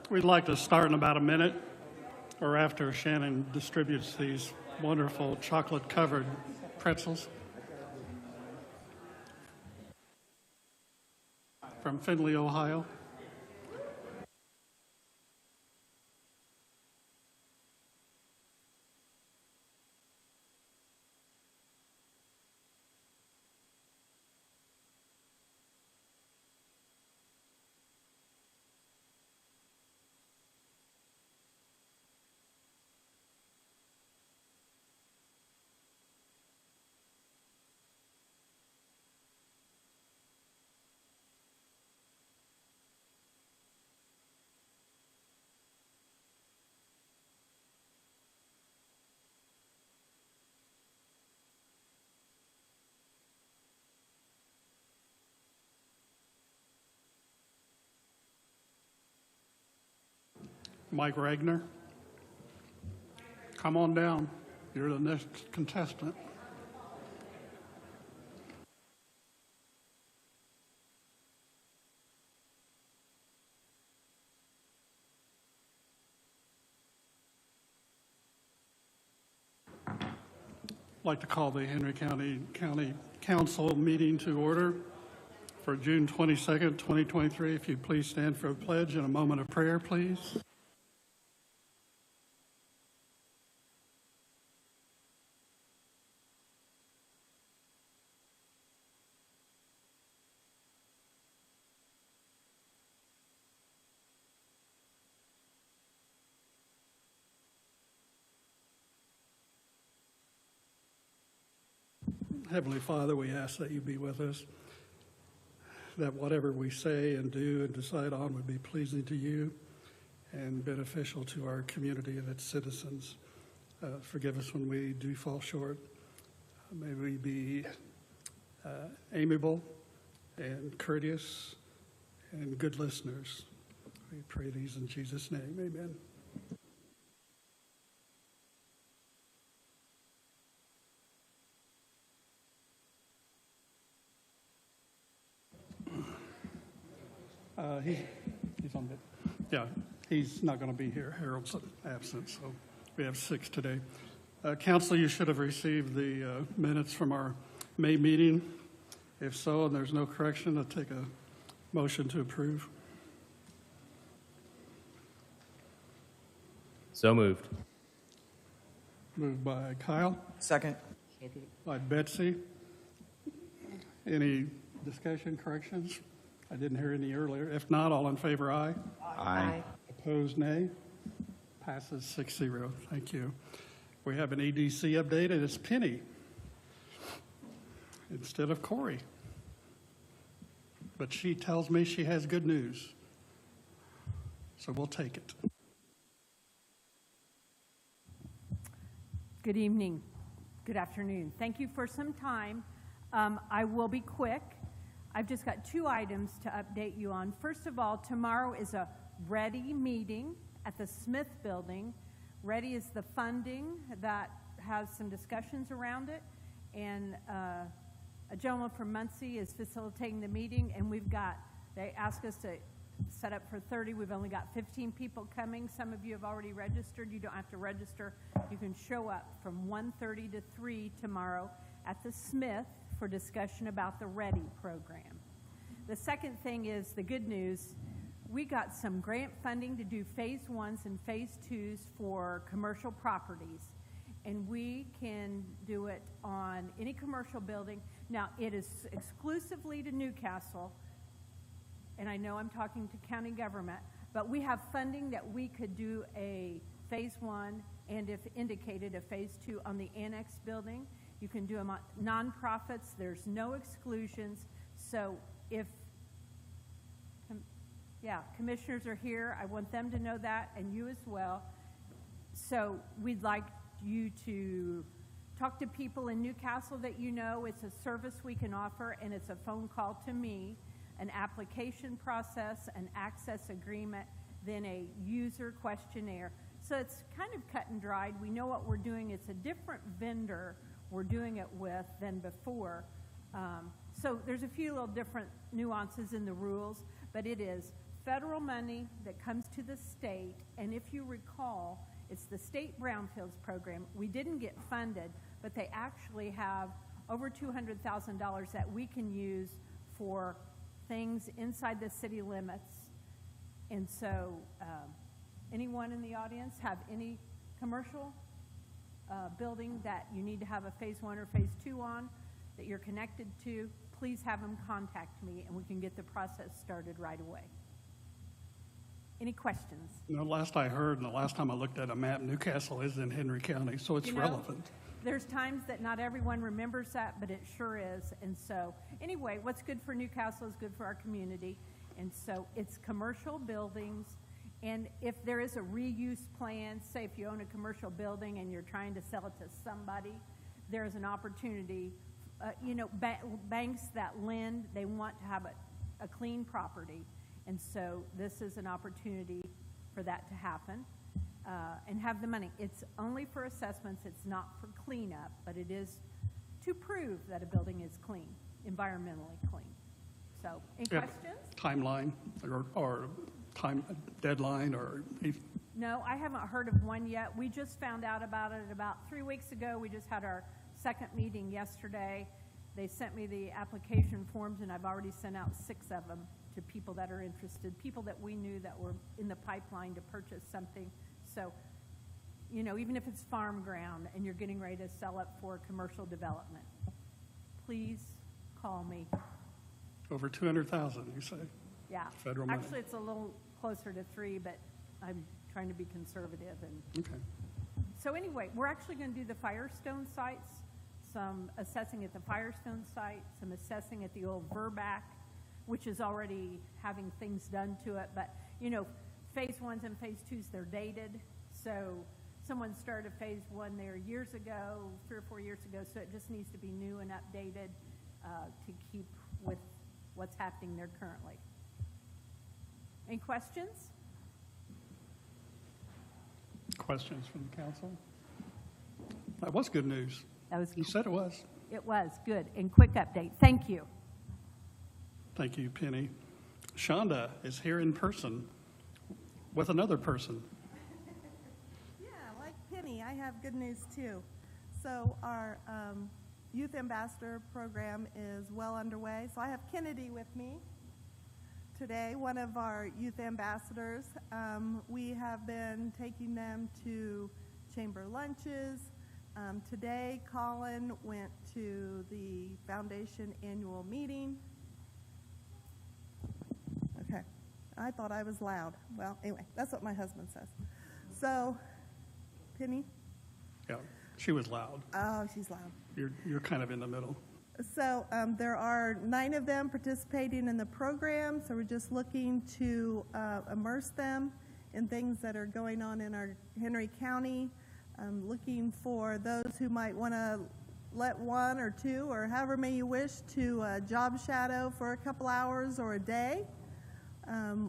We'd like to start in about a minute, or after Shannon distributes these wonderful chocolate-covered pretzels from Findlay, Ohio. Mike Ragnar, come on down. You're the next contestant. I'd like to call the Henry County Council meeting to order for June 22nd, 2023. If you please stand for a pledge and a moment of prayer, please. Heavenly Father, we ask that you be with us, that whatever we say and do and decide on would be pleasing to you and beneficial to our community and its citizens. Forgive us when we do fall short. May we be amiable and courteous and good listeners. We pray these in Jesus' name. Amen. He's on it. Yeah, he's not going to be here. Harold's absent, so we have 6 today. Council, you should have received the minutes from our May meeting. If so, and there's no correction, I'll take a motion to approve. So moved. Moved by Kyle. Second. Second by Betsy. Any discussion, corrections? I didn't hear any earlier. If not, all in favor, aye. Aye. Opposed, nay. Passes 6-0. Thank you. We have an EDC update, and it's Penny instead of Corey. But she tells me she has good news, so we'll take it. Good evening. Good afternoon. Thank you for some time. I will be quick. I've just got 2 items to update you on. First of all, tomorrow is a READY meeting at the Smith Building. READY is the funding that has some discussions around it, and a gentleman from Muncie is facilitating the meeting, and they asked us to set up for 30. We've only got 15 people coming. Some of you have already registered. You don't have to register. You can show up from 1:30 to 3 tomorrow at the Smith for discussion about the READY program. The second thing is the good news. We got some grant funding to do phase 1s and phase 2s for commercial properties, and we can do it on any commercial building. Now, it is exclusively to Newcastle, and I know I'm talking to county government, but we have funding that we could do a phase 1 and, if indicated, a phase 2 on the annex building. You can do them on nonprofits. There's no exclusions. So if, commissioners are here, I want them to know that, and you as well. So we'd like you to talk to people in Newcastle that you know. It's a service we can offer, and it's a phone call to me, an application process, an access agreement, then a user questionnaire. So it's kind of cut and dried. We know what we're doing. It's a different vendor we're doing it with than before. So there's a few little different nuances in the rules, but it is federal money that comes to the state, and if you recall, it's the state brownfields program. We didn't get funded, but they actually have over $200,000 that we can use for things inside the city limits. And so, anyone in the audience have any commercial building that you need to have a phase 1 or phase 2 on that you're connected to, please have them contact me and we can get the process started right away. Any questions? You know, last I heard and the last time I looked at a map, Newcastle is in Henry County, so it's You know, relevant. There's times that not everyone remembers that, but it sure is. And so, anyway, what's good for Newcastle is good for our community. And so it's commercial buildings. And if there is a reuse plan, say if you own a commercial building and you're trying to sell it to somebody, there's an opportunity. Banks that lend, they want to have a clean property. And so this is an opportunity for that to happen and have the money. It's only for assessments. It's not for cleanup, but it is to prove that a building is clean, environmentally clean. So, any questions? Timeline or time deadline or? No, I haven't heard of one yet. We just found out about it about 3 weeks ago. We just had our second meeting yesterday. They sent me the application forms, and I've already sent out 6 of them to people that are interested, people that we knew that were in the pipeline to purchase something. So, you know, even if it's farm ground and you're getting ready to sell it for commercial development, please call me. Over 200,000, you say? Yeah. Federal money. Actually, it's a little closer to 3, but I'm trying to be conservative. And Okay. so anyway, we're actually going to do the Firestone sites, some assessing at the Firestone site, some assessing at the old Verback, which is already having things done to it. But, you know, phase 1s and phase 2s, they're dated. So someone started phase 1 there years ago, 3 or 4 years ago, so it just needs to be new and updated to keep with what's happening there currently. Any questions? Questions from the council? That was good news. That was You said it was. It was good. And quick update. Thank you. Thank you, Penny. Shonda is here in person with another person. Yeah, like Penny, I have good news too. So our Youth Ambassador program is well underway. So I have Kennedy with me today, one of our youth ambassadors. We have been taking them to chamber lunches. Today, Colin went to the foundation annual meeting. Okay, I thought I was loud. Well, anyway, that's what my husband says. So, Penny? Yeah, she was loud. Oh, she's loud. You're kind of in the middle. So there are 9 of them participating in the program, so we're just looking to immerse them in things that are going on in our Henry County. Looking for those who might want to let 1 or 2 or however many you wish to job shadow for a couple hours or a day.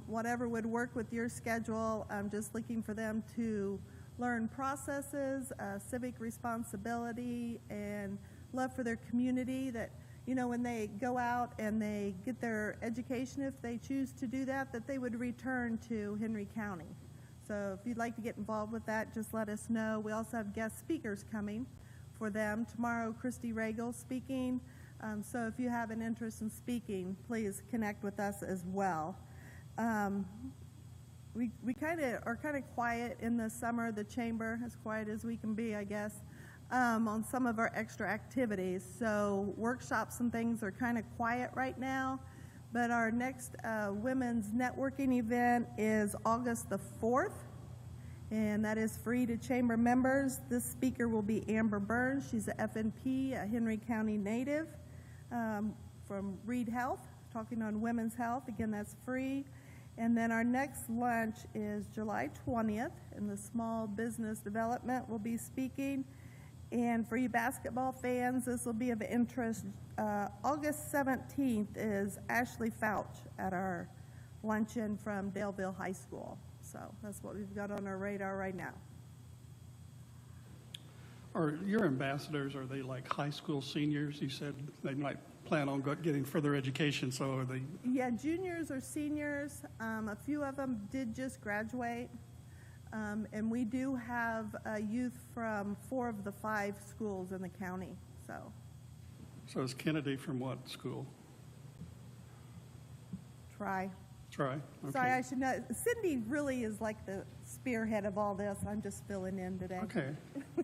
Whatever would work with your schedule. I'm just looking for them to learn processes, civic responsibility, and love for their community, that, you know, when they go out and they get their education, if they choose to do that, that they would return to Henry County. So if you'd like to get involved with that, just let us know. We also have guest speakers coming for them. Tomorrow, Christy Regal speaking. So if you have an interest in speaking, please connect with us as well. We kind of are quiet in the summer, the chamber, as quiet as we can be, I guess, on some of our extra activities. So workshops and things are kind of quiet right now, but our next women's networking event is August the 4th, and that is free to chamber members. This speaker will be Amber Burns. She's a FNP, a Henry County native from Reed Health, talking on women's health. Again, that's free. And then our next lunch is July 20th, and the Small Business Development will be speaking. And for you basketball fans, this will be of interest. August 17th is Ashley Fouch at our luncheon from Daleville High School. So that's what we've got on our radar right now. Are your ambassadors, are they like high school seniors? You said they might plan on getting further education, so are they, Yeah, juniors or seniors, a few of them did just graduate. And we do have youth from 4 of the 5 schools in the county, so. so is Kennedy from what school? Try. Try, okay. Sorry, I should know. Cindy really is like the spearhead of all this. I'm just filling in today. Okay.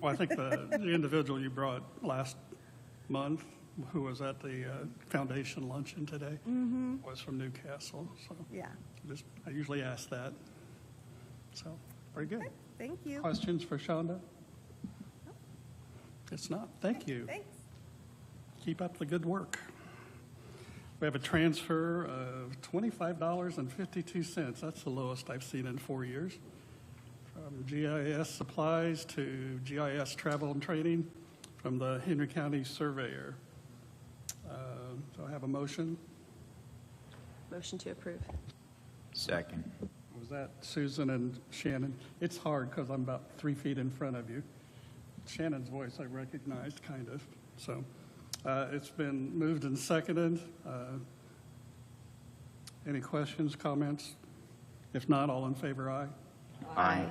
Well, I think the individual you brought last month, who was at the foundation luncheon today, was from Newcastle. So Yeah. I usually ask that. So, very good. Okay, thank you. Questions for Shonda? It's not. Thank you. Thanks. Keep up the good work. We have a transfer of $25.52. That's the lowest I've seen in 4 years. From GIS supplies to GIS travel and training from the Henry County Surveyor. So I have a motion. Motion to approve. Second. Was that Susan and Shannon? It's hard because I'm about 3 feet in front of you. Shannon's voice I recognized, kind of. So it's been moved and seconded. Any questions, comments? If not, all in favor, aye. Aye.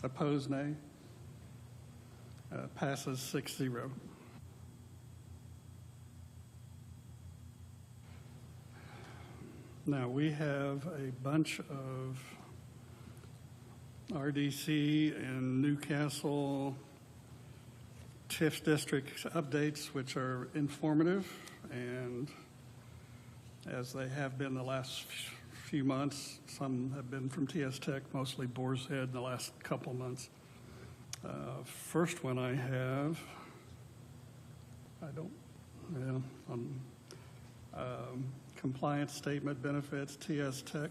Opposed, nay. Passes 6-0. Now, we have a bunch of RDC and Newcastle TIF district updates, which are informative, and as they have been the last few months, some have been from TS Tech, mostly Boar's Head in the last couple months. First one I have, compliance statement benefits, TS Tech.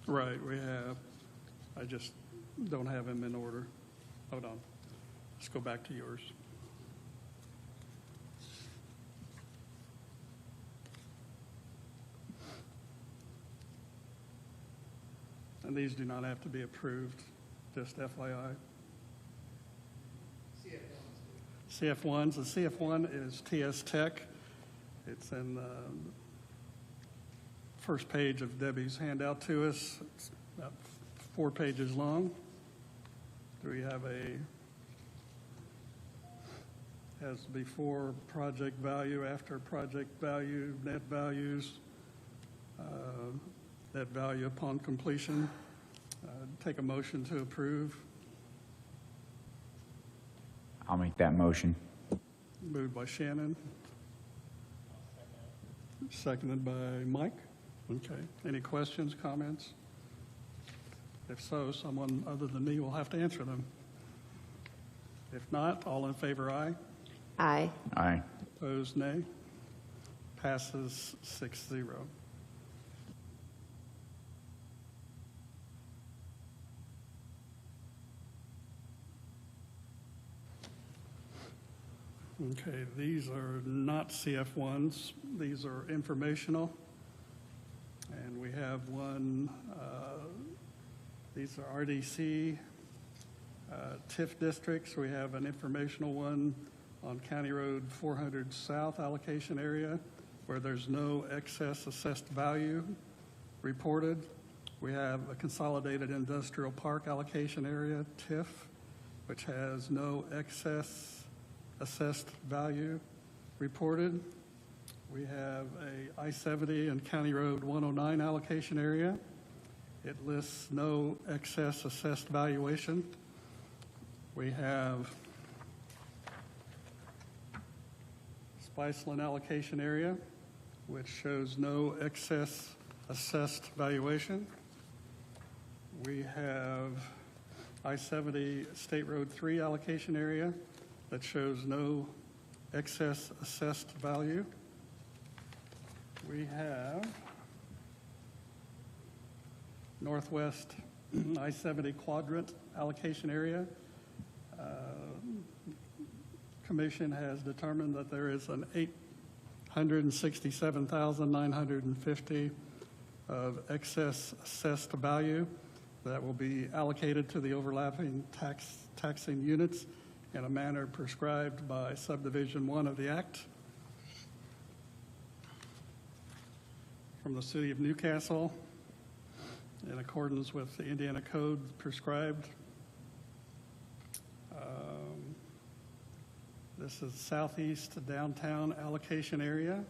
Right, we have. I just don't have them in order. Hold on. Let's go back to yours. And these do not have to be approved, just FYI. CF1s. The CF1 is TS Tech. It's in the first page of Debbie's handout to us. It's about 4 pages long. Do we have has before project value, after project value, net values, net value upon completion. Take a motion to approve. I'll make that motion. Moved by Shannon. Seconded by Mike. Okay. Any questions, comments? If so, someone other than me will have to answer them. If not, all in favor, aye. Aye. Aye. Opposed, nay. Passes 6-0. Okay, these are not CF1s. These are informational. And we have one, these are RDC TIF districts. We have an informational one on County Road 400 South allocation area where there's no excess assessed value reported. We have a consolidated industrial park allocation area, TIF, which has no excess assessed value reported. We have a I-70 and County Road 109 allocation area. It lists no excess assessed valuation. We have Spiceland allocation area, which shows no excess assessed valuation. We have I-70 State Road 3 allocation area that shows no excess assessed value. We have Northwest I-70 Quadrant allocation area, Commission has determined that there is an $867,950 of excess assessed value that will be allocated to the overlapping taxing units in a manner prescribed by subdivision 1 of the Act. From the City of Newcastle, in accordance with the Indiana Code prescribed. This is southeast to downtown allocation area.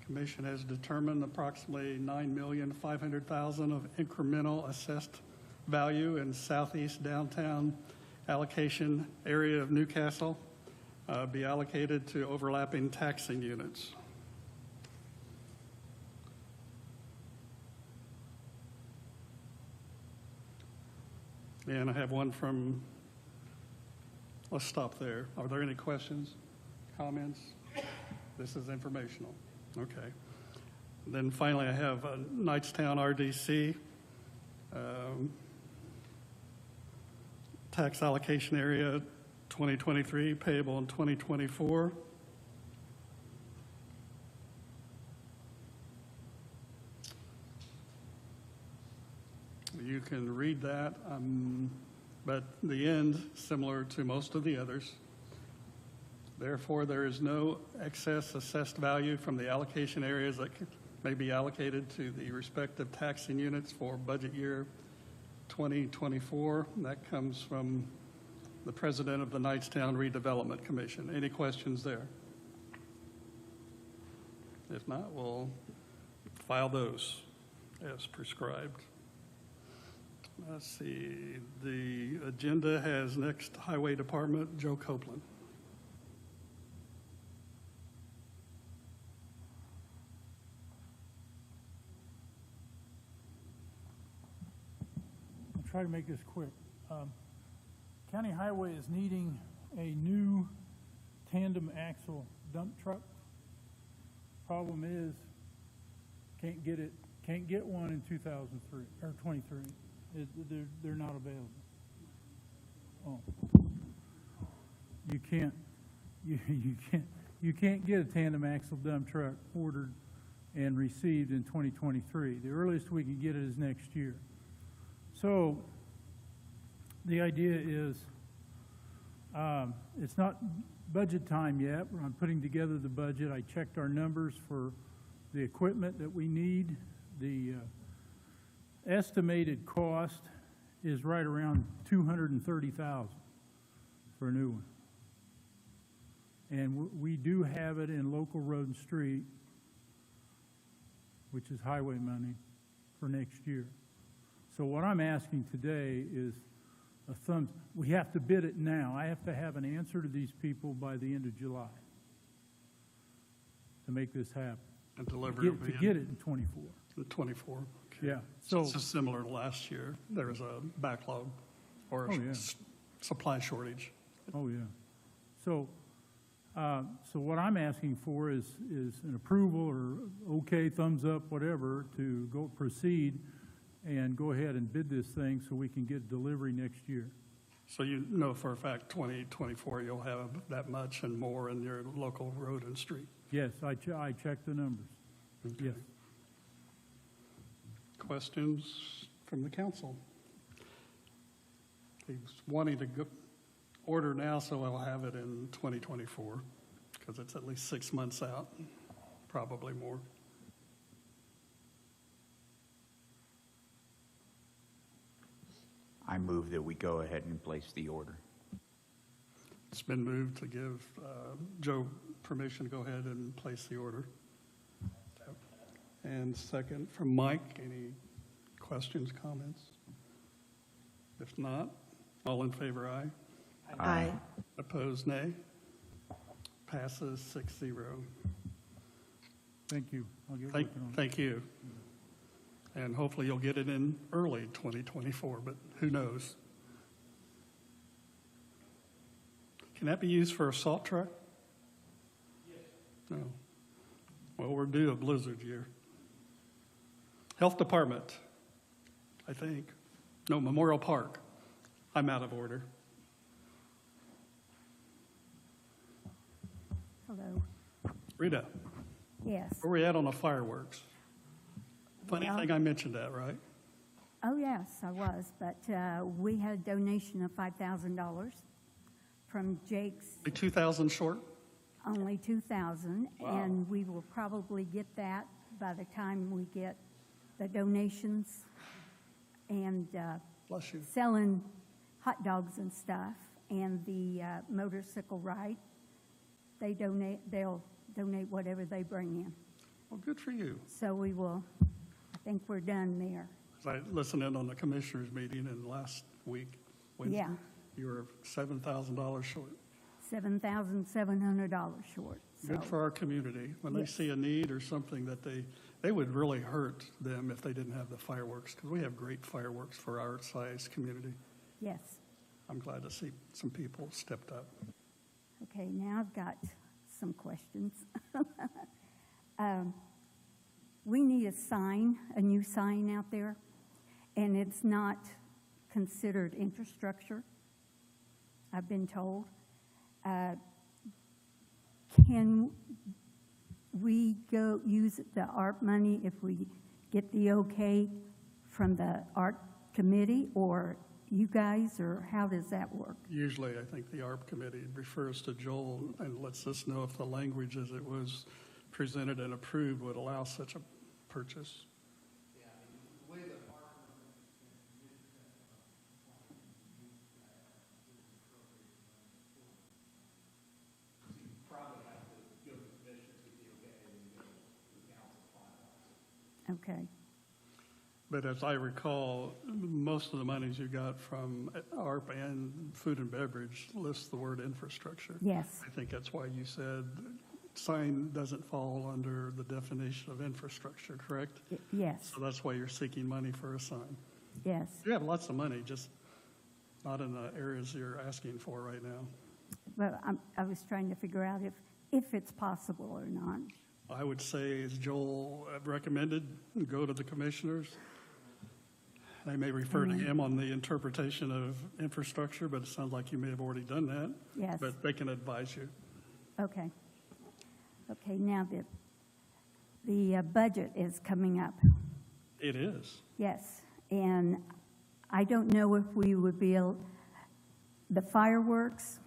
Commission has determined approximately $9,500,000 of incremental assessed value in southeast downtown allocation area of Newcastle be allocated to overlapping taxing units. And I have one from, let's stop there. Are there any questions, comments? This is informational. Okay. Then finally, I have Knightstown RDC, tax allocation area 2023, payable in 2024. You can read that, but the end, similar to most of the others. Therefore, there is no excess assessed value from the allocation areas that may be allocated to the respective taxing units for budget year 2024. That comes from the president of the Knightstown Redevelopment Commission. Any questions there? If not, we'll file those as prescribed. Let's see, the agenda has next Highway Department, Joe Copeland. I'll try to make this quick. County Highway is needing a new tandem axle dump truck. Problem is, can't get one in 2003 or 23. They're not available. Oh, you can't get a tandem axle dump truck ordered and received in 2023. The earliest we can get it is next year. So the idea is, it's not budget time yet. I'm putting together the budget. I checked our numbers for the equipment that we need. The estimated cost is right around $230,000 for a new one. And we do have it in local road and street, which is highway money, for next year. So what I'm asking today is a thumbs. We have to bid it now. I have to have an answer to these people by the end of July to make this happen. And deliver To get it in 24. 24. Okay. Yeah. So So it's similar to last year. There was a backlog or Oh, yeah. supply shortage. Oh, yeah. So, so what I'm asking for is an approval or okay, thumbs up, whatever, to go proceed and go ahead and bid this thing so we can get delivery next year. So you know for a fact 2024 you'll have that much and more in your local road and street. Yes, I checked the numbers. Okay. Yes. Questions from the council? He's wanting to go order now, so I'll have it in 2024 because it's at least 6 months out, probably more. I move that we go ahead and place the order. It's been moved to give Joe permission to go ahead and place the order. And second from Mike, any questions, comments? If not, all in favor, aye. Aye. Opposed, nay. Passes 6-0. Thank you. I'll get Thank, working on it. thank you. And hopefully you'll get it in early 2024, but who knows? Can that be used for a salt truck? Yes. No. Well, we're due a blizzard year. Health Department, I think. No, Memorial Park. I'm out of order. Hello. Rita, Yes. where we at on the fireworks? Funny Well- thing, I mentioned that, right? Oh, yes, I was, but we had a donation of $5,000 from Jake's, Like 2,000 short? only 2,000, Wow. and we will probably get that by the time we get the donations and Bless you. selling hot dogs and stuff, and the motorcycle ride. They'll donate whatever they bring in. Well, good for you. So we will, I think we're done there. I listened in on the commissioners meeting and last week, Wednesday, Yeah. you were $7,000 short. $7,700 short. Good So, for our community. When they Yes. see a need or something that they would really hurt them if they didn't have the fireworks, because we have great fireworks for our size community. yes. I'm glad to see some people stepped up. Okay, now I've got some questions. We need a new sign out there, and it's not considered infrastructure, I've been told. Can we go use the ARP money if we get the okay from the ARP committee, or you guys, or how does that work? Usually, I think the ARP committee refers to Joel and lets us know if the language as it was presented and approved would allow such a purchase. Okay, But as I recall, most of the monies you got from ARP and food and beverage lists the word infrastructure. yes, I think that's why you said sign doesn't fall under the definition of infrastructure, correct? yes, So that's why you're seeking money for a sign. yes. You have lots of money, just not in the areas you're asking for right now. Well, I was trying to figure out if it's possible or not. I would say, as Joel recommended, go to the commissioners. They may refer to him on the interpretation of infrastructure, but it sounds like you may have already done that. Yes. But they can advise you. Okay. Okay, now the budget is coming up. It is. Yes, and I don't know if we would be able, the fireworks,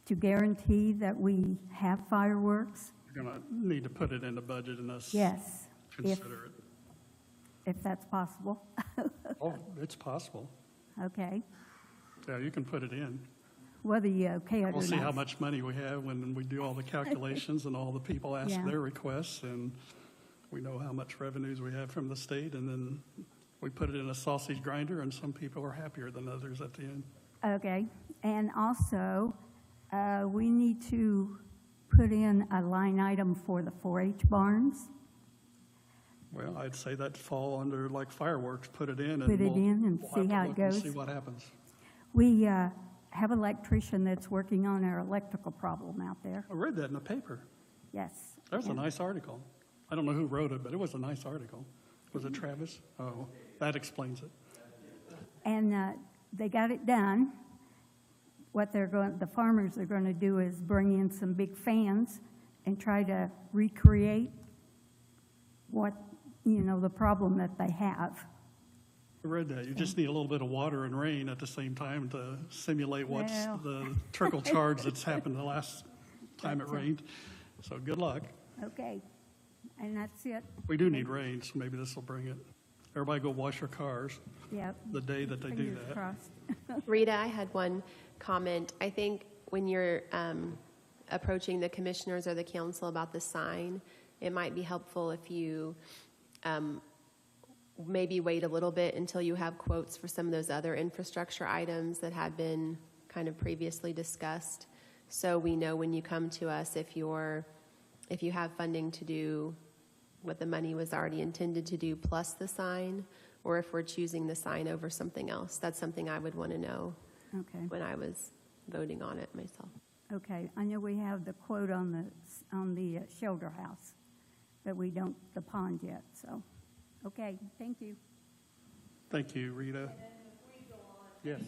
to guarantee that we have fireworks. You're going to need to put it in the budget and us Yes, consider it. if that's possible. Oh, it's possible. Okay, Yeah, you can put it in. whether you okay it or not. We'll see how much money we have when we do all the calculations and all the people ask Yeah. their requests, and we know how much revenues we have from the state, and then we put it in a sausage grinder, and some people are happier than others at the end. Okay, and also, we need to put in a line item for the 4-H barns. Well, I'd say that fall under like fireworks, put it in. Put it we'll- in and we'll see have to how it look and goes. See what happens. We have an electrician that's working on our electrical problem out there. I read that in the paper. Yes. That was a and- nice article. I don't know who wrote it, but it was a nice article. Was it Travis? Oh, that explains it. And they got it done. What the farmers are going to do is bring in some big fans and try to recreate the problem that they have. I read that. You just need a little bit of water and rain at the same time to simulate what's Well. the trickle charge that's happened the last time it rained. So good luck. Okay, and that's it. We do need rain, so maybe this will bring it. Everybody go wash your cars Yep. the day that they do Fingers that. crossed. Rita, I had one comment. I think when you're approaching the commissioners or the council about the sign, it might be helpful if you maybe wait a little bit until you have quotes for some of those other infrastructure items that had been kind of previously discussed. So we know when you come to us if you have funding to do what the money was already intended to do plus the sign, or if we're choosing the sign over something else. That's something I would want to know Okay, when I was voting on it myself. okay. I know we have the quote on the shelter house, but we don't the pond yet, so. Okay, thank you. Thank you, Rita. Yes.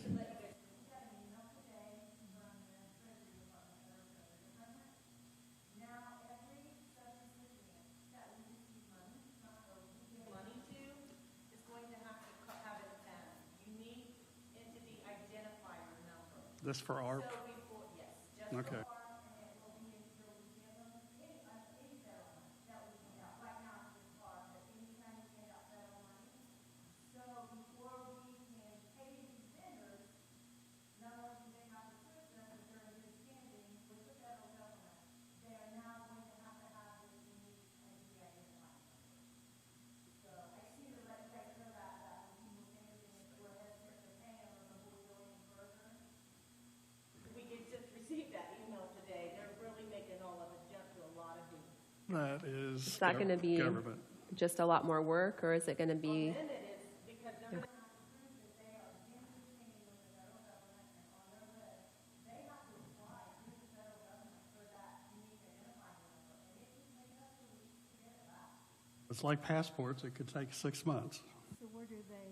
this for ARP? Okay. We did just receive that email today. They're really making all of it just to a lot of people. That is Is that going to be government. just a lot more work, or is it going to be? Then it is because they're going to have to prove that they are demonstrating with the federal government and on their list, they have to apply to the federal government for that unique identifying number. And it can take up to weeks to get it back. It's like passports, it could take 6 months. So where do they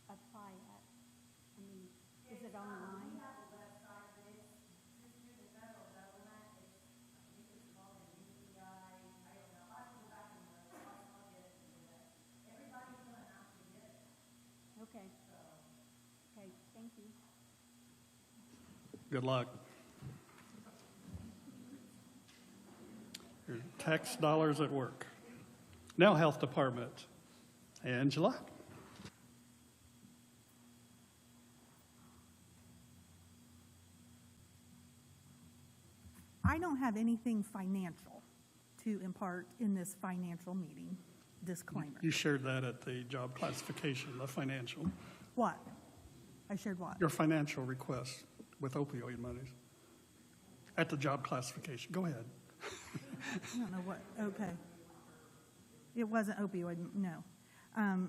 apply at? I mean, is it online? We have a website, but it's just through the federal government. It's, I think it's called an UPI. I don't know. I have to go back and look. I'll get it to you. But everybody's going to have to get it. Okay. Okay, thank you. Good luck. Your tax dollars at work. Now, Health Department. Angela? I don't have anything financial to impart in this financial meeting, disclaimer. You shared that at the job classification, the financial, What? I shared what? your financial request with opioid monies at the job classification. Go ahead. I don't know what, okay. It wasn't opioid, no.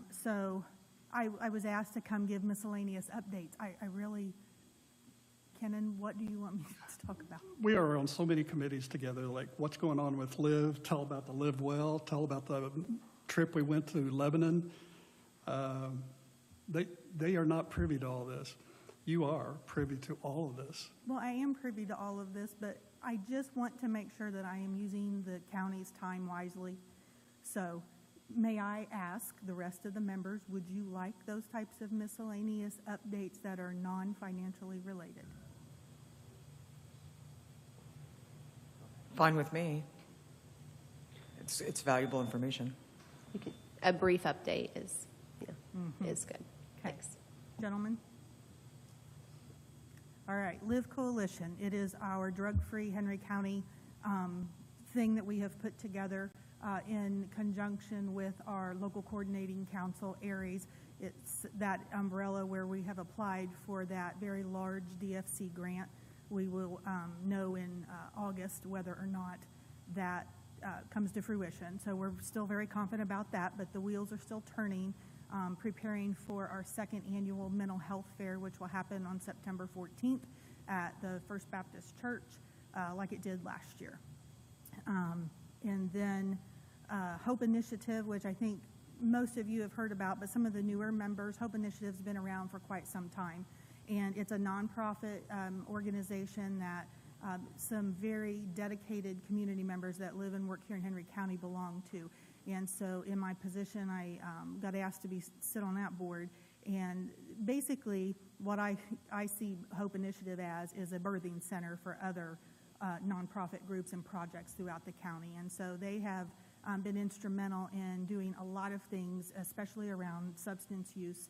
So I was asked to come give miscellaneous updates. I really, Kenan, what do you want me to talk about? We are on so many committees together, like what's going on with Live, tell about the Live Well, tell about the trip we went to Lebanon. They are not privy to all this. You are privy to all of this. Well, I am privy to all of this, but I just want to make sure that I am using the county's time wisely. So may I ask the rest of the members, would you like those types of miscellaneous updates that are non-financially related? Fine with me. It's valuable information. A brief update is, is good. Thanks. Gentlemen? All right, Live Coalition. It is our drug-free Henry County thing that we have put together in conjunction with our local coordinating council, ARES. It's that umbrella where we have applied for that very large DFC grant. We will know in August whether or not that comes to fruition. So we're still very confident about that, but the wheels are still turning, preparing for our second annual mental health fair, which will happen on September 14th at the First Baptist Church, like it did last year. And then Hope Initiative, which I think most of you have heard about, but some of the newer members, Hope Initiative's been around for quite some time. And it's a nonprofit organization that some very dedicated community members that live and work here in Henry County belong to. And so in my position, I got asked to sit on that board. And basically, what I see Hope Initiative as is a birthing center for other nonprofit groups and projects throughout the county. And so they have been instrumental in doing a lot of things, especially around substance use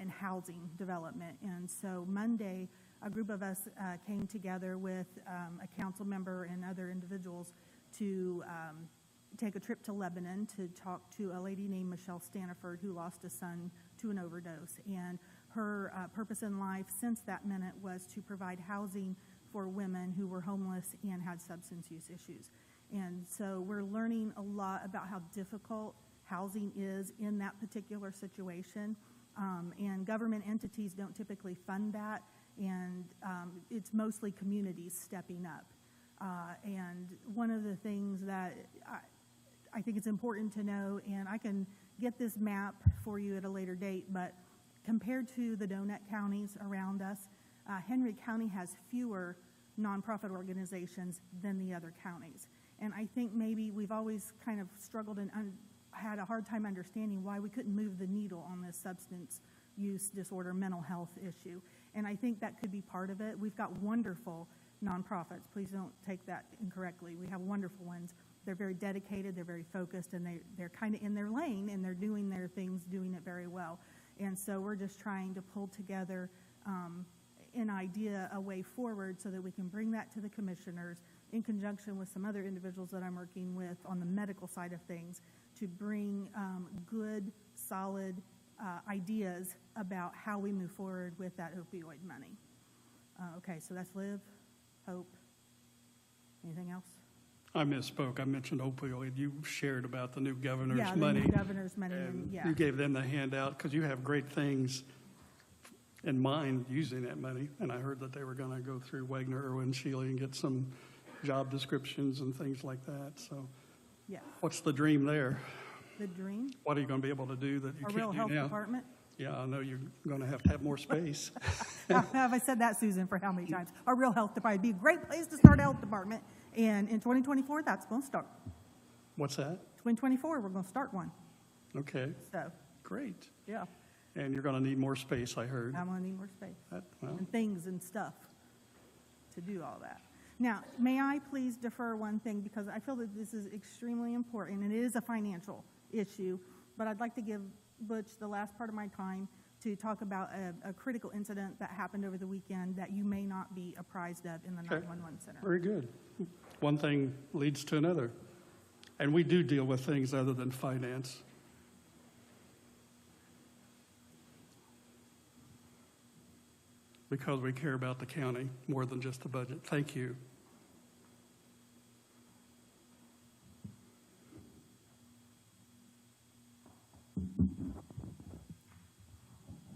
and housing development. And so Monday, a group of us came together with a council member and other individuals to take a trip to Lebanon to talk to a lady named Michelle Staniford who lost a son to an overdose. And her purpose in life since that minute was to provide housing for women who were homeless and had substance use issues. And so we're learning a lot about how difficult housing is in that particular situation. And government entities don't typically fund that, and it's mostly communities stepping up. And one of the things that I think it's important to know, and I can get this map for you at a later date, but compared to the donut counties around us, Henry County has fewer nonprofit organizations than the other counties. And I think maybe we've always kind of struggled and had a hard time understanding why we couldn't move the needle on this substance use disorder mental health issue. And I think that could be part of it. We've got wonderful nonprofits. Please don't take that incorrectly. We have wonderful ones. They're very dedicated, they're very focused, and they're kind of in their lane, and they're doing their things, doing it very well. And so we're just trying to pull together an idea, a way forward, so that we can bring that to the commissioners in conjunction with some other individuals that I'm working with on the medical side of things to bring good, solid ideas about how we move forward with that opioid money. Okay, so that's Live, Hope. Anything else? I misspoke. I mentioned opioid. You shared about the new governor's Yeah, money. the new governor's money, and And yeah. you gave them the handout because you have great things in mind using that money. And I heard that they were going to go through Wagner, Irwin, Shealy, and get some job descriptions and things like that. So Yeah, what's the dream there? the dream, What are you going to be able to do that you our real can't health do now? department. Yeah, I know you're going to have more space. Have I said that, Susan, for how many times? Our real health department, it'd be a great place to start a health department. And in 2024, that's going to start. What's that? 2024, we're going to start one. Okay, So, great. yeah, And you're going to need more space, I heard. I'm going to need more space Well, and things and stuff to do all that. Now, may I please defer one thing, because I feel that this is extremely important, and it is a financial issue, but I'd like to give Butch the last part of my time to talk about a critical incident that happened over the weekend that you may not be apprised of in the Okay. 911 center. very good. One thing leads to another. And we do deal with things other than finance. Because we care about the county more than just the budget. Thank you.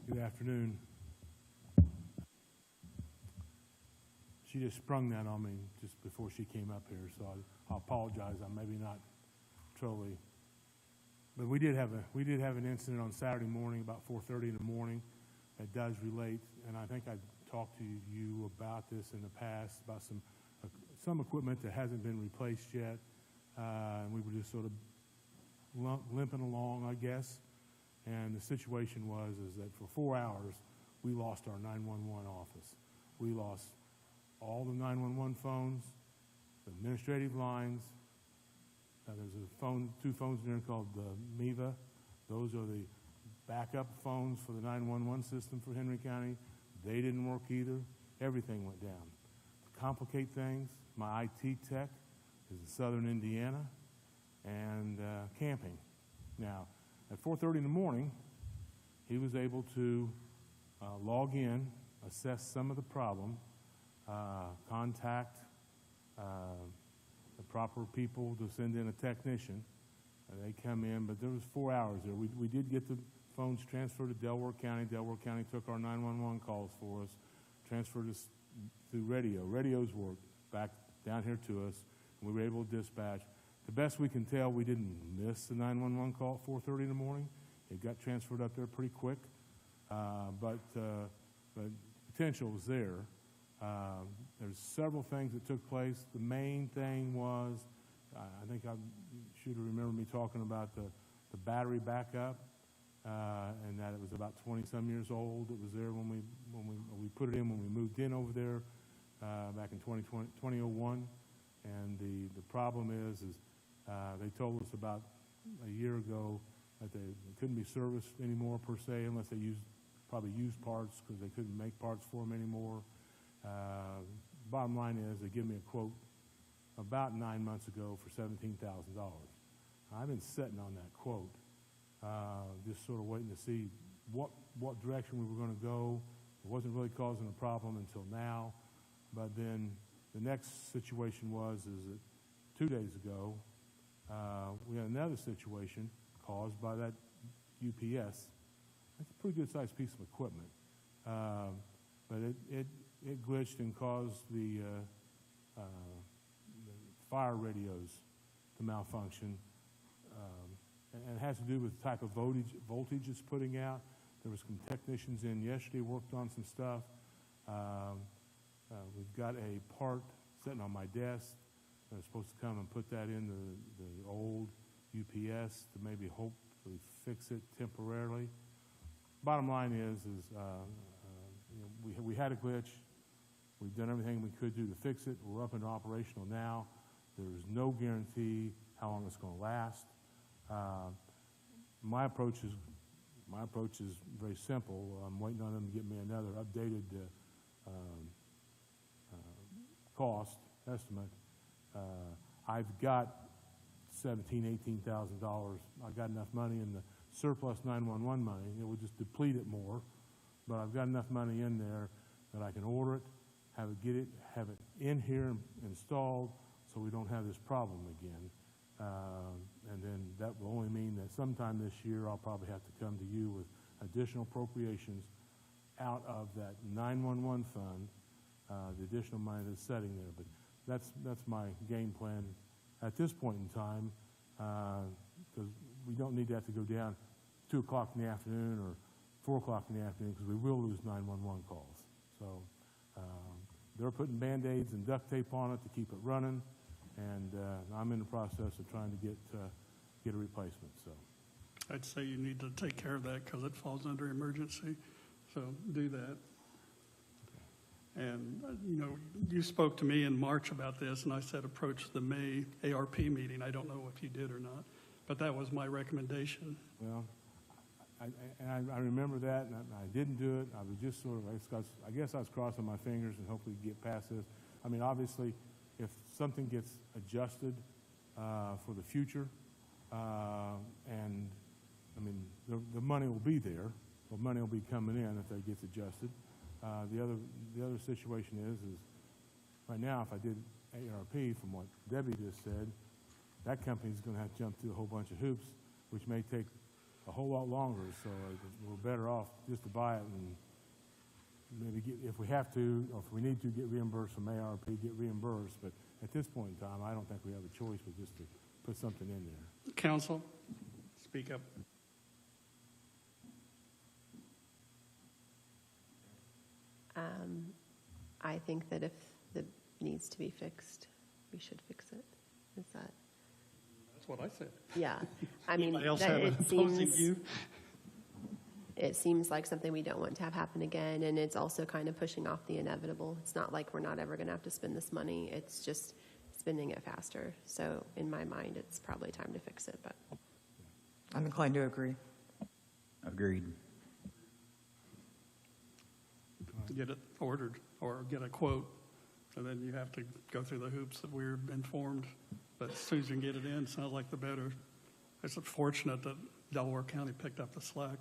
Good afternoon. She just sprung that on me just before she came up here, so I apologize. I'm maybe not totally, but we did have an incident on Saturday morning about 4:30 in the morning that does relate, and I think I talked to you about this in the past about some equipment that hasn't been replaced yet, and we were just sort of limping along, I guess. And the situation was that for 4 hours, we lost our 911 office. We lost all the 911 phones, the administrative lines. There's two phones in there called MIVA. Those are the backup phones for the 911 system for Henry County. They didn't work either. Everything went down. To complicate things, my IT tech is in southern Indiana and camping. Now, at 4:30 in the morning, he was able to log in, assess some of the problem, contact the proper people to send in a technician. They come in, but there was 4 hours there. We did get the phones transferred to Delaware County. Delaware County took our 911 calls for us, transferred us through radio. Radios worked back down here to us, and we were able to dispatch. The best we can tell, we didn't miss the 911 call at 4:30 in the morning. It got transferred up there pretty quick, but potential was there. There's several things that took place. The main thing was, I think I should remember me talking about the battery backup, and that it was about 20-some years old. It was there when we put it in when we moved in over there back in 2001. And the problem is they told us about a year ago that they couldn't be serviced anymore per se unless they probably used parts because they couldn't make parts for them anymore. Bottom line is they give me a quote about 9 months ago for $17,000. I've been sitting on that quote, just sort of waiting to see what direction we were going to go. It wasn't really causing a problem until now, but then the next situation is that 2 days ago, we had another situation caused by that UPS. That's a pretty good-sized piece of equipment, but it glitched and caused the fire radios to malfunction, and it has to do with the type of voltage it's putting out. There were some technicians in yesterday worked on some stuff. We've got a part sitting on my desk. They're supposed to come and put that in the old UPS to maybe hopefully fix it temporarily. Bottom line is we had a glitch. We've done everything we could do to fix it. We're up and operational now. There's no guarantee how long it's going to last. My approach is very simple. I'm waiting on them to get me another updated cost estimate. I've got $17,000-$18,000. I've got enough money in the surplus 911 money. It would just deplete it more, but I've got enough money in there that I can order it, have it in here and installed, so we don't have this problem again. And then that will only mean that sometime this year I'll probably have to come to you with additional appropriations out of that 911 fund, the additional money that's sitting there. But that's my game plan at this point in time, because we don't need that to go down 2 o'clock in the afternoon or 4 o'clock in the afternoon, because we will lose 911 calls. So they're putting Band-Aids and duct tape on it to keep it running, and I'm in the process of trying to get a replacement. So I'd say you need to take care of that because it falls under emergency, so do that. And, you spoke to me in March about this, and I said approach the May ARP meeting. I don't know if you did or not, but that was my recommendation. well, I remember that, and I didn't do it. I was just sort of, I guess I was crossing my fingers and hopefully get past this. I mean, obviously, if something gets adjusted for the future, and I mean, the money will be there. The money will be coming in if that gets adjusted. The other situation is right now, if I did ARP, from what Debbie just said, that company's going to have to jump through a whole bunch of hoops, which may take a whole lot longer. So we're better off just to buy it and maybe if we have to, or if we need to get reimbursed from ARP, get reimbursed. But at this point in time, I don't think we have a choice but just to put something in there. Counsel, speak up. I think that if it needs to be fixed, we should fix it. Is that? That's what I said. Yeah. I mean, Anybody else that have it opposing seems, view? it seems like something we don't want to have happen again, and it's also kind of pushing off the inevitable. It's not like we're not ever going to have to spend this money. It's just spending it faster. So in my mind, it's probably time to fix it. But I'm inclined to agree. Agreed. Get it ordered or get a quote, and then you have to go through the hoops that we're informed. But as soon as you can get it in, sounds like the better. It's unfortunate that Delaware County picked up the slack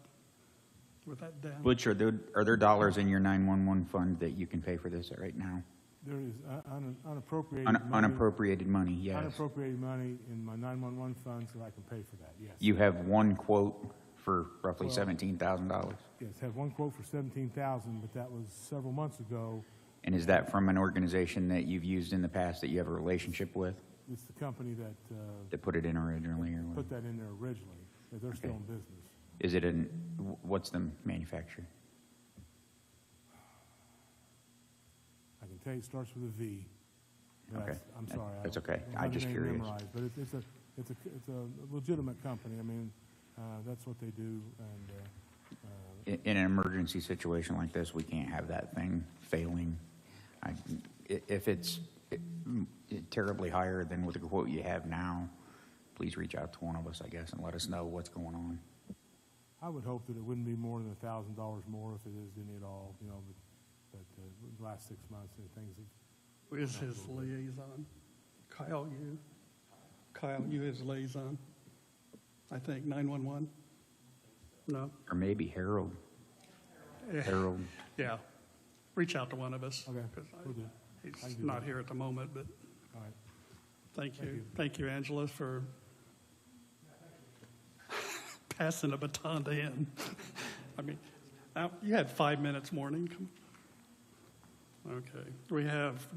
with that down. Butch, are there dollars in your 911 fund that you can pay for this right now? There is unappropriated money. Unappropriated money, yes. Unappropriated money in my 911 fund, so I can pay for that, yes. You have one quote for roughly $17,000. Yes, have one quote for $17,000, but that was several months ago. And is that from an organization that you've used in the past that you have a relationship with? It's the company that Put it in originally or what? put that in there originally, that they're still in business. Is it what's the manufacturer? I can tell you it starts with a V. Okay. I'm sorry. That's I okay. don't I'm have the just name curious. memorized, but it's a legitimate company. I mean, that's what they do, and In an emergency situation like this, we can't have that thing failing. If it's terribly higher than what the quote you have now, please reach out to one of us, I guess, and let us know what's going on. I would hope that it wouldn't be more than $1,000 more if it is any at all, but the last 6 months, things have... Who is his liaison? Kyle, you his liaison? I think 911? No? Or maybe Harold. Harold. Yeah. Reach out to one of us. Okay, 'cause will do. I He's can do not that. here at the moment, but All right. thank Thank you. you. Thank you, Angela, for passing the baton to him. I mean, you had 5 minutes, morning. Okay. We have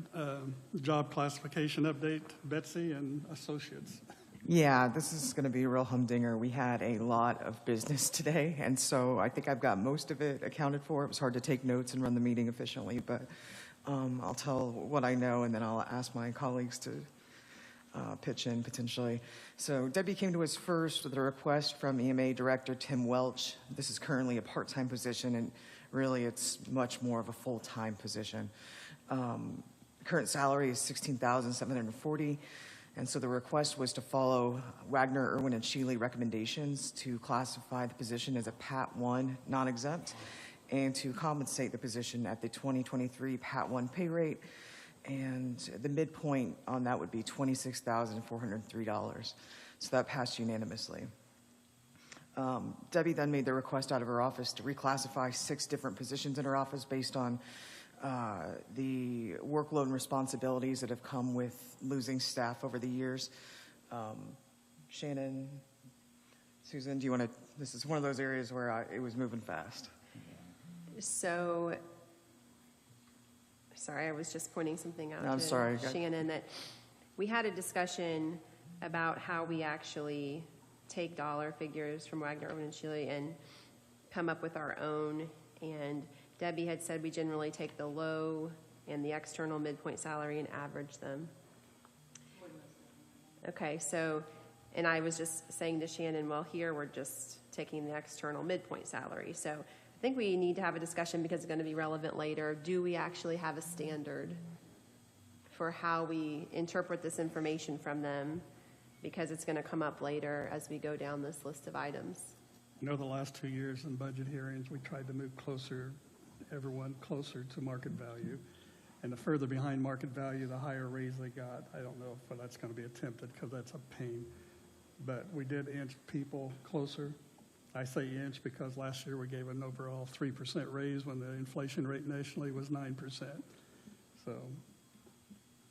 job classification update, Betsy and Associates. Yeah, this is going to be a real humdinger. We had a lot of business today, and so I think I've got most of it accounted for. It was hard to take notes and run the meeting efficiently, but I'll tell what I know, and then I'll ask my colleagues to pitch in potentially. So Debbie came to us first with a request from EMA Director Tim Welch. This is currently a part-time position, and really it's much more of a full-time position. Current salary is $16,740, and so the request was to follow Wagner, Irwin, and Shealy recommendations to classify the position as a Pat 1 non-exempt and to compensate the position at the 2023 Pat 1 pay rate, and the midpoint on that would be $26,403. So that passed unanimously. Debbie then made the request out of her office to reclassify 6 different positions in her office based on the workload and responsibilities that have come with losing staff over the years. Shannon, Susan, do you want to, this is one of those areas where it was moving fast. So, sorry, I was just pointing something out No, I'm to sorry. Shannon, that we had a discussion about how we actually take dollar figures from Wagner, Irwin, and Shealy and come up with our own. And Debbie had said we generally take the low and the external midpoint salary and average them. Okay, so, and I was just saying to Shannon, well, here we're just taking the external midpoint salary. So I think we need to have a discussion because it's going to be relevant later. Do we actually have a standard for how we interpret this information from them? Because it's going to come up later as we go down this list of items. You know, the last 2 years in budget hearings, we tried to move everyone closer to market value. And the further behind market value, the higher raise they got. I don't know if that's going to be attempted because that's a pain. But we did inch people closer. I say inch because last year we gave an overall 3% raise when the inflation rate nationally was 9%. So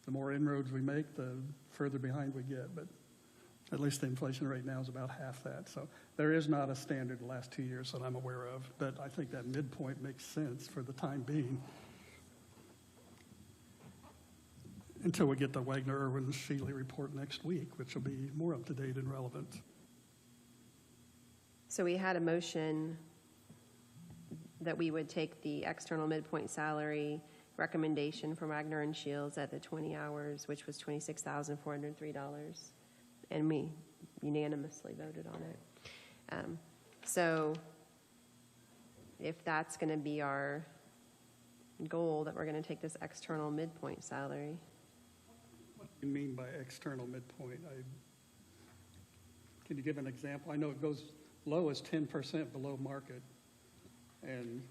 the more inroads we make, the further behind we get. But at least the inflation rate now is about half that. So there is not a standard the last 2 years that I'm aware of. But I think that midpoint makes sense for the time being. Until we get the Wagner, Irwin, and Shealy report next week, which will be more up to date and relevant. So we had a motion that we would take the external midpoint salary recommendation from Wagner and Shields at the 20 hours, which was $26,403. And we unanimously voted on it. So if that's going to be our goal, that we're going to take this external midpoint salary. What do you mean by external midpoint? Can you give an example? I know it goes low as 10% below market. And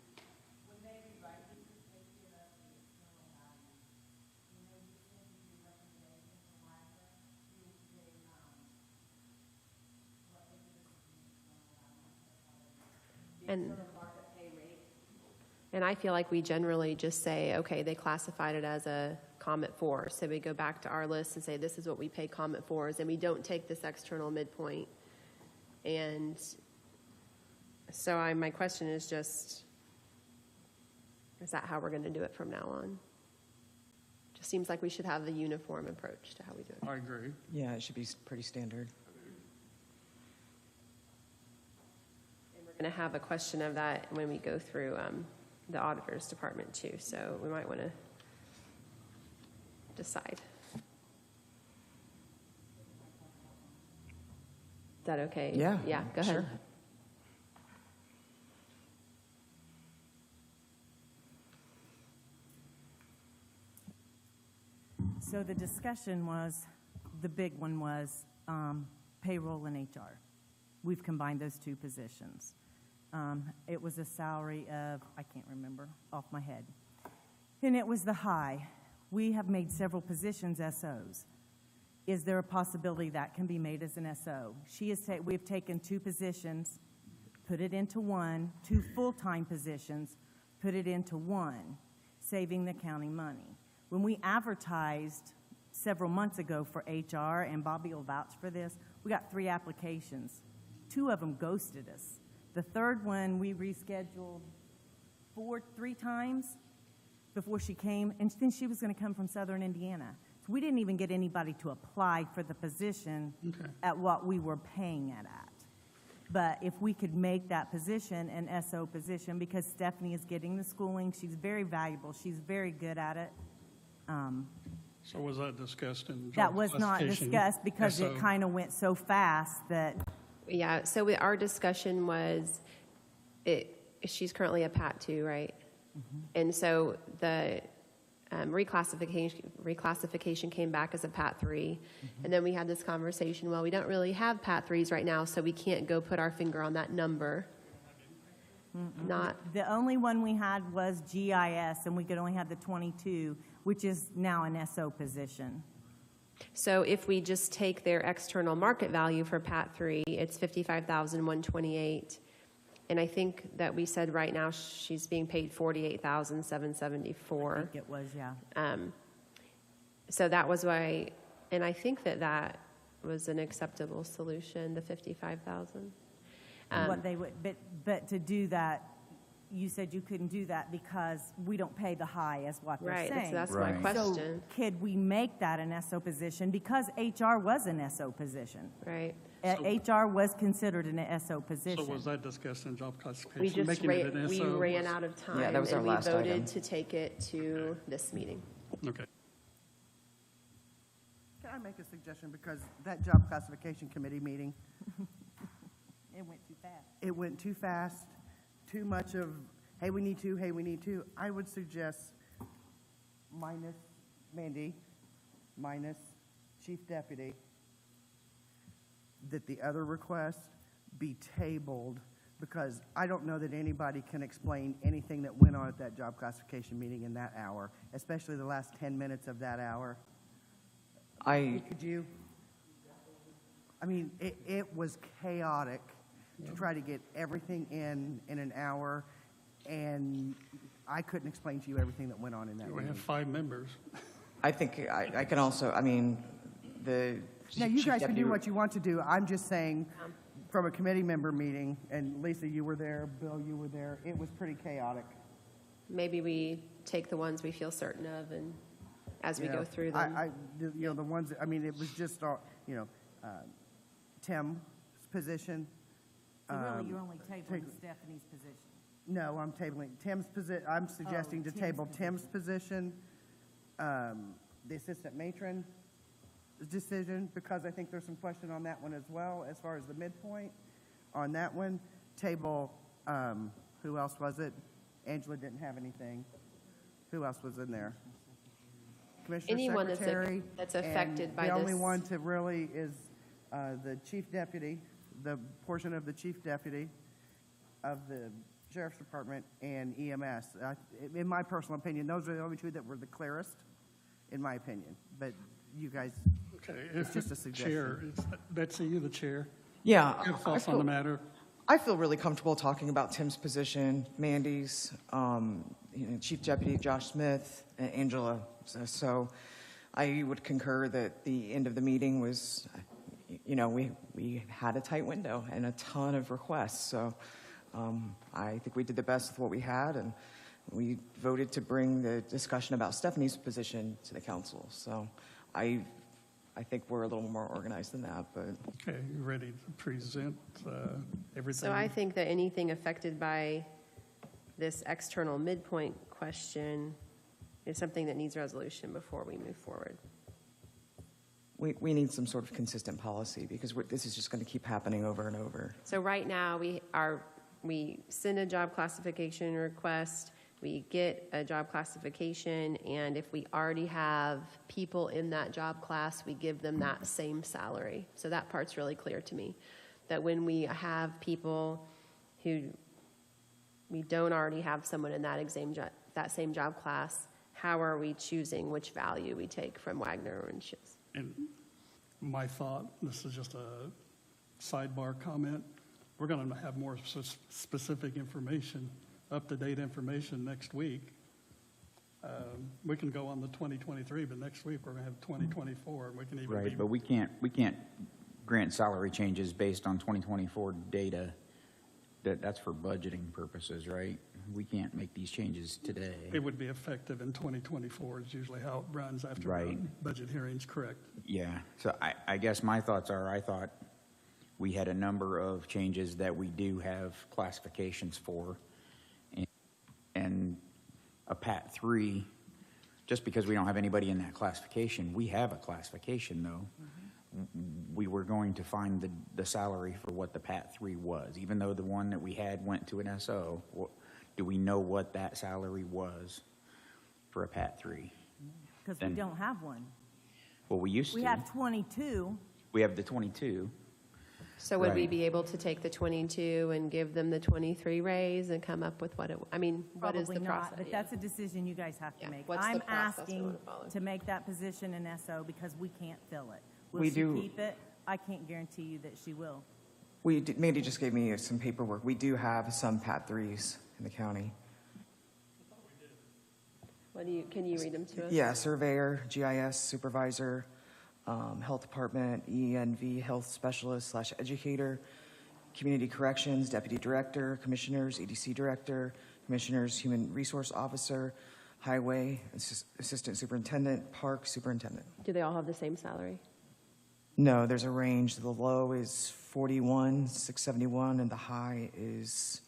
And I feel like we generally just say, okay, they classified it as a Comet 4. So we go back to our list and say, this is what we pay Comet 4s, and we don't take this external midpoint. And so my question is just, is that how we're going to do it from now on? Just seems like we should have the uniform approach to how we do it. I agree. Yeah, it should be pretty standard. And we're going to have a question of that when we go through the auditor's department too. So we might want to decide. Is that okay? Yeah. Yeah, go ahead. Sure. So the discussion was, the big one was payroll and HR. We've combined those two positions. It was a salary of, I can't remember off my head. And it was the high. We have made several positions SOs. Is there a possibility that can be made as an SO? We've taken two positions, put it into one, two full-time positions, put it into one, saving the county money. When we advertised several months ago for HR, and Bobby will vouch for this, we got 3 applications. 2 of them ghosted us. The third one we rescheduled 3 times before she came, and then she was going to come from Southern Indiana. So we didn't even get anybody to apply for the position at what we were paying it at. But if we could make that position an SO position, because Stephanie is getting the schooling, she's very valuable, she's very good at it. So was that discussed in job That was not classification? discussed because SO? it kind of went so fast that, Yeah, so our discussion was, it she's currently a Pat 2, right? And so the reclassification came back as a Pat 3. And then we had this conversation, well, we don't really have Pat 3s right now, so we can't go put our finger on that number. Not, The only one we had was GIS, and we could only have the 22, which is now an SO position. so if we just take their external market value for Pat 3, it's 55,128. And I think that we said right now she's being paid 48,774. I think it was, yeah. So that was why, and I think that that was an acceptable solution, the 55,000. What they would, but to do that, you said you couldn't do that because we don't pay the high, is what they're Right, saying. that's my Right. question, So could we make that an SO position? Because HR was an SO position. right? HR was considered an SO position. So was that discussed in job We classification, just making it an we SO? ran out of time. Yeah, that was our last And we item. voted to take it to this meeting. Okay. Can I make a suggestion? Because that job classification committee meeting, It went too fast. it went too fast, too much of, hey, we need to, hey, we need to. I would suggest minus Mandy, minus chief deputy, that the other request be tabled, because I don't know that anybody can explain anything that went on at that job classification meeting in that hour, especially the last 10 minutes of that hour. Could you? I mean, it was chaotic to try to get everything in an hour, and I couldn't explain to you everything that went on in that We have meeting. 5 members. I think I can also, I mean, the. Now, you chief guys can deputy- do what you want to do. I'm just saying, from a committee member meeting, and Lisa, you were there, Bill, you were there, it was pretty chaotic. Maybe we take the ones we feel certain of and as we You go know, through them. You know, the ones, I mean, it was just, Tim's position. So really, you're only take- tabling Stephanie's position. No, I'm tabling Tim's I'm suggesting to Tim's table position. Tim's position, the assistant matron decision, because I think there's some question on that one as well, as far as the midpoint on that one. Table, who else was it? Angela didn't have anything. Who else was in there? Commissioner Anyone that's Secretary. that's affected and by the only this. one to really is the chief deputy, the portion of the chief deputy of the sheriff's department and EMS. In my personal opinion, those are the only two that were the clearest, in my opinion. But you guys, Okay. It's just a suggestion. Chair, Betsy, you the chair. Yeah. You have I thoughts on the feel- matter? I feel really comfortable talking about Tim's position, Mandy's, Chief Deputy Josh Smith, and Angela. So I would concur that the end of the meeting was, we had a tight window and a ton of requests. So I think we did the best with what we had, and we voted to bring the discussion about Stephanie's position to the council. So I think we're a little more organized than that, but. Okay, you ready to present everything? So I think that anything affected by this external midpoint question is something that needs resolution before we move forward. We need some sort of consistent policy because this is just going to keep happening over and over. So right now, we send a job classification request, we get a job classification, and if we already have people in that job class, we give them that same salary. So that part's really clear to me, that when we have people who we don't already have someone in that same job class, how are we choosing which value we take from Wagner and Schiff's? And my thought, this is just a sidebar comment, we're going to have more specific information, up-to-date information next week. We can go on the 2023, but next week we're going to have 2024, and we can even Right, but we can't grant salary changes based on 2024 data. That's for budgeting purposes, right? We can't make these changes today. It would be effective in 2024 is usually how it runs after Right. budget hearings, correct? Yeah, so I guess my thoughts are, I thought we had a number of changes that we do have classifications for. And a PAT 3, just because we don't have anybody in that classification, we have a classification though. we were going to find the salary for what the PAT 3 was, even though the one that we had went to an SO. Do we know what that salary was for a PAT 3? Because we Then- don't have one. Well, we used to. We have 22. We have the 22. So would we Right. be able to take the 22 and give them the 23 raise and come up with what it, I mean, what is Probably the not, process? but that's a decision you guys have to Yeah. make. What's the I'm process we asking wanna follow? to make that position an SO because we can't fill it. Will We she do- keep it? I can't guarantee you that she will. Mandy just gave me some paperwork. We do have some PAT 3s in the county. Can you read them to us? Yeah, surveyor, GIS supervisor, health department, ENV health specialist / educator, community corrections, deputy director, commissioners, EDC director, commissioners, human resource officer, highway, assistant superintendent, park superintendent. Do they all have the same salary? No, there's a range. The low is 41,671 and the high is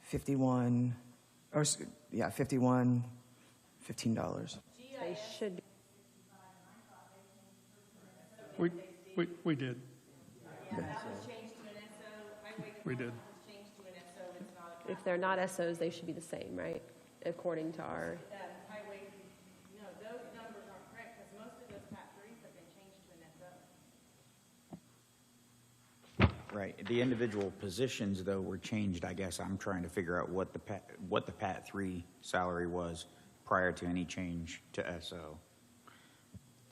51, $51, $15. They should, be- We did. We did. if they're not SOs, they should be the same, right? According to our, Highway, no, those numbers aren't correct because most of those PAT 3s have been changed to an SO. Right. The individual positions, though, were changed. I guess I'm trying to figure out what the PAT 3 salary was prior to any change to SO.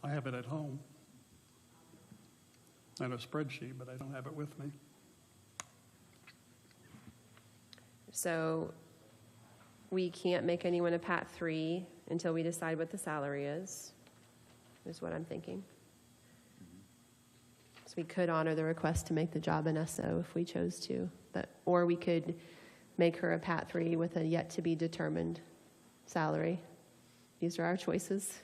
I have it at home. And a spreadsheet, but I don't have it with me. so we can't make anyone a PAT 3 until we decide what the salary is what I'm thinking. So we could honor the request to make the job an SO if we chose to, or we could make her a PAT 3 with a yet-to-be-determined salary. These are our choices.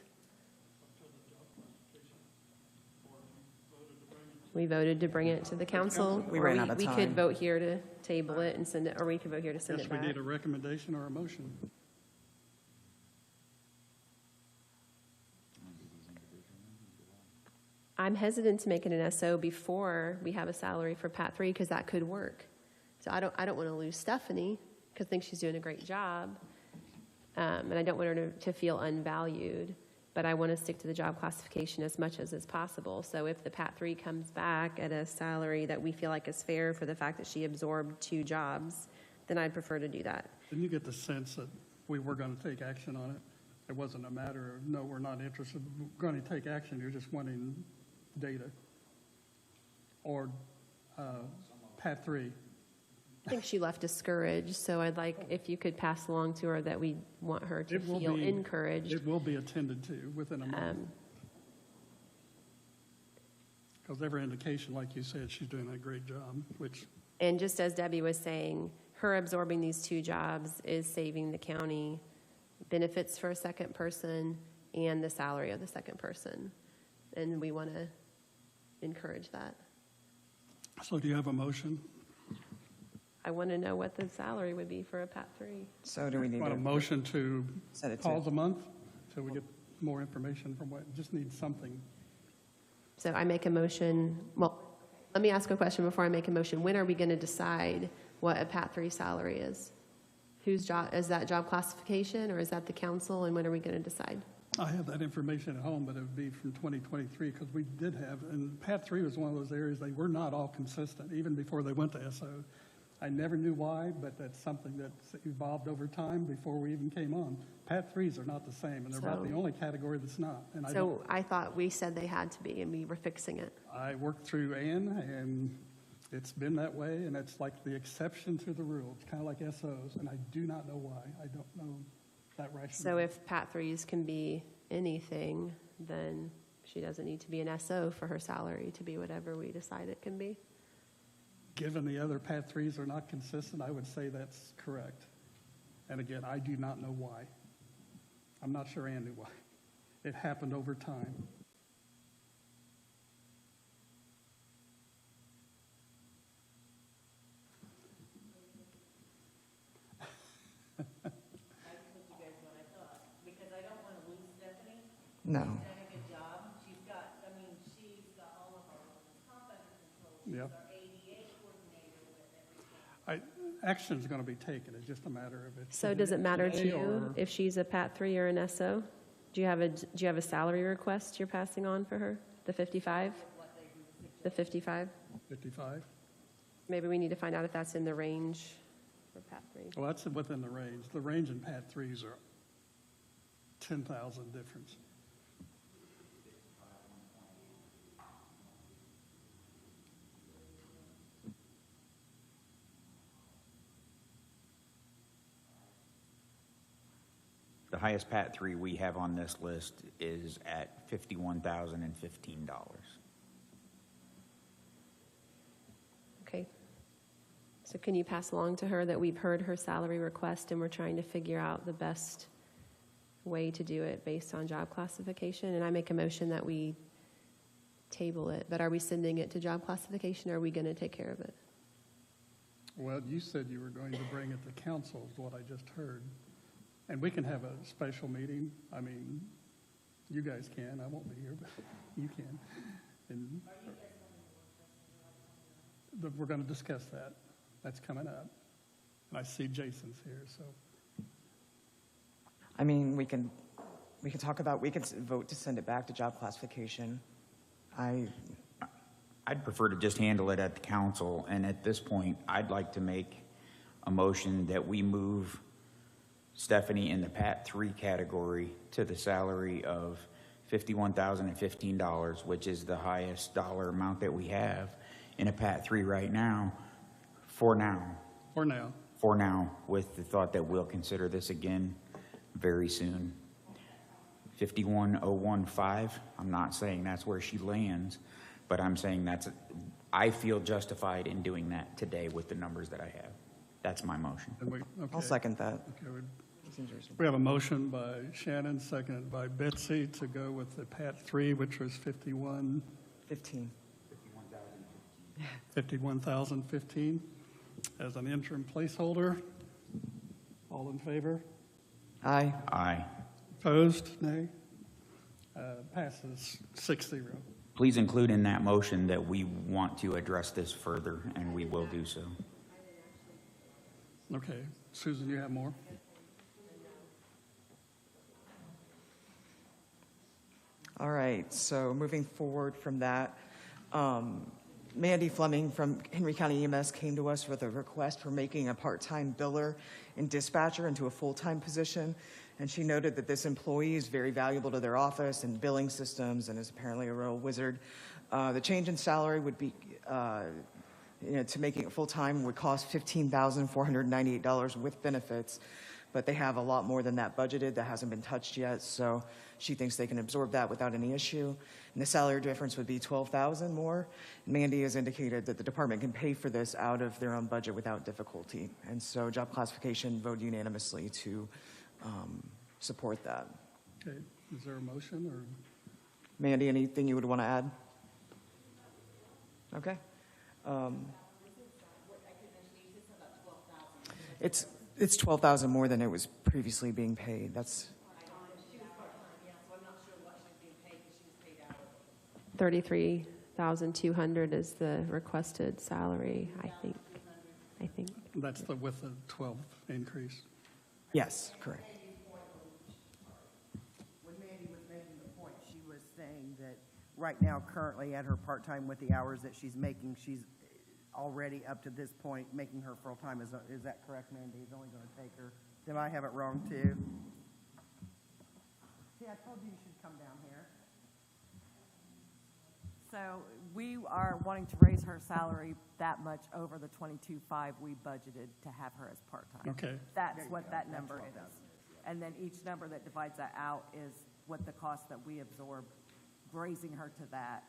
We voted to bring it to the council. We or ran out of We could time. vote here to table it and send it, or we could vote here to send Guess it we back. need a recommendation or a motion. I'm hesitant to make it an SO before we have a salary for PAT 3 because that could work. So I don't want to lose Stephanie because I think she's doing a great job. And I don't want her to feel unvalued, but I want to stick to the job classification as much as is possible. So if the PAT 3 comes back at a salary that we feel like is fair for the fact that she absorbed 2 jobs, then I'd prefer to do that. Didn't you get the sense that we were going to take action on it? It wasn't a matter of, no, we're not interested, we're going to take action, you're just wanting data? Or PAT 3? I think she left discouraged, so I'd like if you could pass along to her that we want her to It will feel be- encouraged. It will be attended to within a month. Because every indication, like you said, she's doing a great job, which, And just as Debbie was saying, her absorbing these 2 jobs is saving the county benefits for a second person and the salary of the second person. And we want to encourage that. so do you have a motion? I want to know what the salary would be for a PAT 3. So do we need Want a to motion to set it pause to? a month till we get more information from what, just need something. So I make a motion, well, let me ask a question before I make a motion. When are we going to decide what a PAT 3 salary is? Whose job, is that job classification or is that the council, and when are we going to decide? I have that information at home, but it would be from 2023, because we did have, and PAT 3 was one of those areas, they were not all consistent, even before they went to SO. I never knew why, but that's something that's evolved over time before we even came on. PAT 3s are not the same, and they're about So- the only category that's not. And So I thought we said they had to be, and we were fixing it. I worked through Ann, and it's been that way, and it's like the exception to the rule. It's kind of like SOs, and I do not know why. I don't know that rationale. So if PAT 3s can be anything, then she doesn't need to be an SO for her salary to be whatever we decide it can be. Given the other PAT 3s are not consistent, I would say that's correct. And again, I do not know why. I'm not sure Ann knew why. It happened over time. No. Done a good job. She's got, I mean, she's got all of our compensation Yeah. Action's going to be taken, it's just a matter of it. So does it matter to today you or- if she's a PAT 3 or an SO? Do you have a salary request you're passing on for her? The 55? The 55? 55? Maybe we need to find out if that's in the range for PAT 3. Well, that's within the range. The range in PAT 3s are 10,000 difference. The highest PAT 3 we have on this list is at $51,015. Okay. So can you pass along to her that we've heard her salary request and we're trying to figure out the best way to do it based on job classification? And I make a motion that we table it, but are we sending it to job classification or are we going to take care of it? Well, you said you were going to bring it to council, is what I just heard. And we can have a special meeting. I mean, you guys can. I won't be here, but you can. And we're going to discuss that. That's coming up. And I see Jason's here, so. I mean, we can talk about, we can vote to send it back to job classification. I'd prefer to just handle it at the council, and at this point, I'd like to make a motion that we move Stephanie in the PAT 3 category to the salary of $51,015, which is the highest dollar amount that we have in a PAT 3 right now, for now. For now. For now, with the thought that we'll consider this again very soon. 51,015, I'm not saying that's where she lands, but I'm saying I feel justified in doing that today with the numbers that I have. That's my motion. And I'll second that. Okay, Seems reasonable. we have a motion by Shannon, seconded by Betsy, to go with the PAT 3, which was 15. 51,015 as an interim placeholder. All in favor? Aye. Aye. Opposed? Nay? Passes 6-0. Please include in that motion that we want to address this further, and we will do so. Okay. Susan, you have more? All right, so moving forward from that, Mandy Fleming from Henry County EMS came to us with a request for making a part-time biller and dispatcher into a full-time position, and she noted that this employee is very valuable to their office and billing systems and is apparently a real wizard. The change in salary would be, to making it full-time would cost $15,498 with benefits, but they have a lot more than that budgeted that hasn't been touched yet, so she thinks they can absorb that without any issue. And the salary difference would be $12,000 more. Mandy has indicated that the department can pay for this out of their own budget without difficulty. And so job classification voted unanimously to support that. Okay. Is there a motion or? Mandy, anything you would want to add? Okay. It's $12,000 more than it was previously being paid. That's 33,200 is the requested salary, I think. That's with the 12 increase. yes, correct. When Mandy was making the point, she was saying that right now, currently at her part-time with the hours that she's making, she's already up to this point making her full-time. Is that correct, Mandy? It's only going to take her. Did I have it wrong, too? See, I told you you should come down here. So we are wanting to raise her salary that much over the 22.5 we budgeted to have her as part-time. Okay. That's what that number is. And then each number that divides that out is what the cost that we absorb, raising her to that,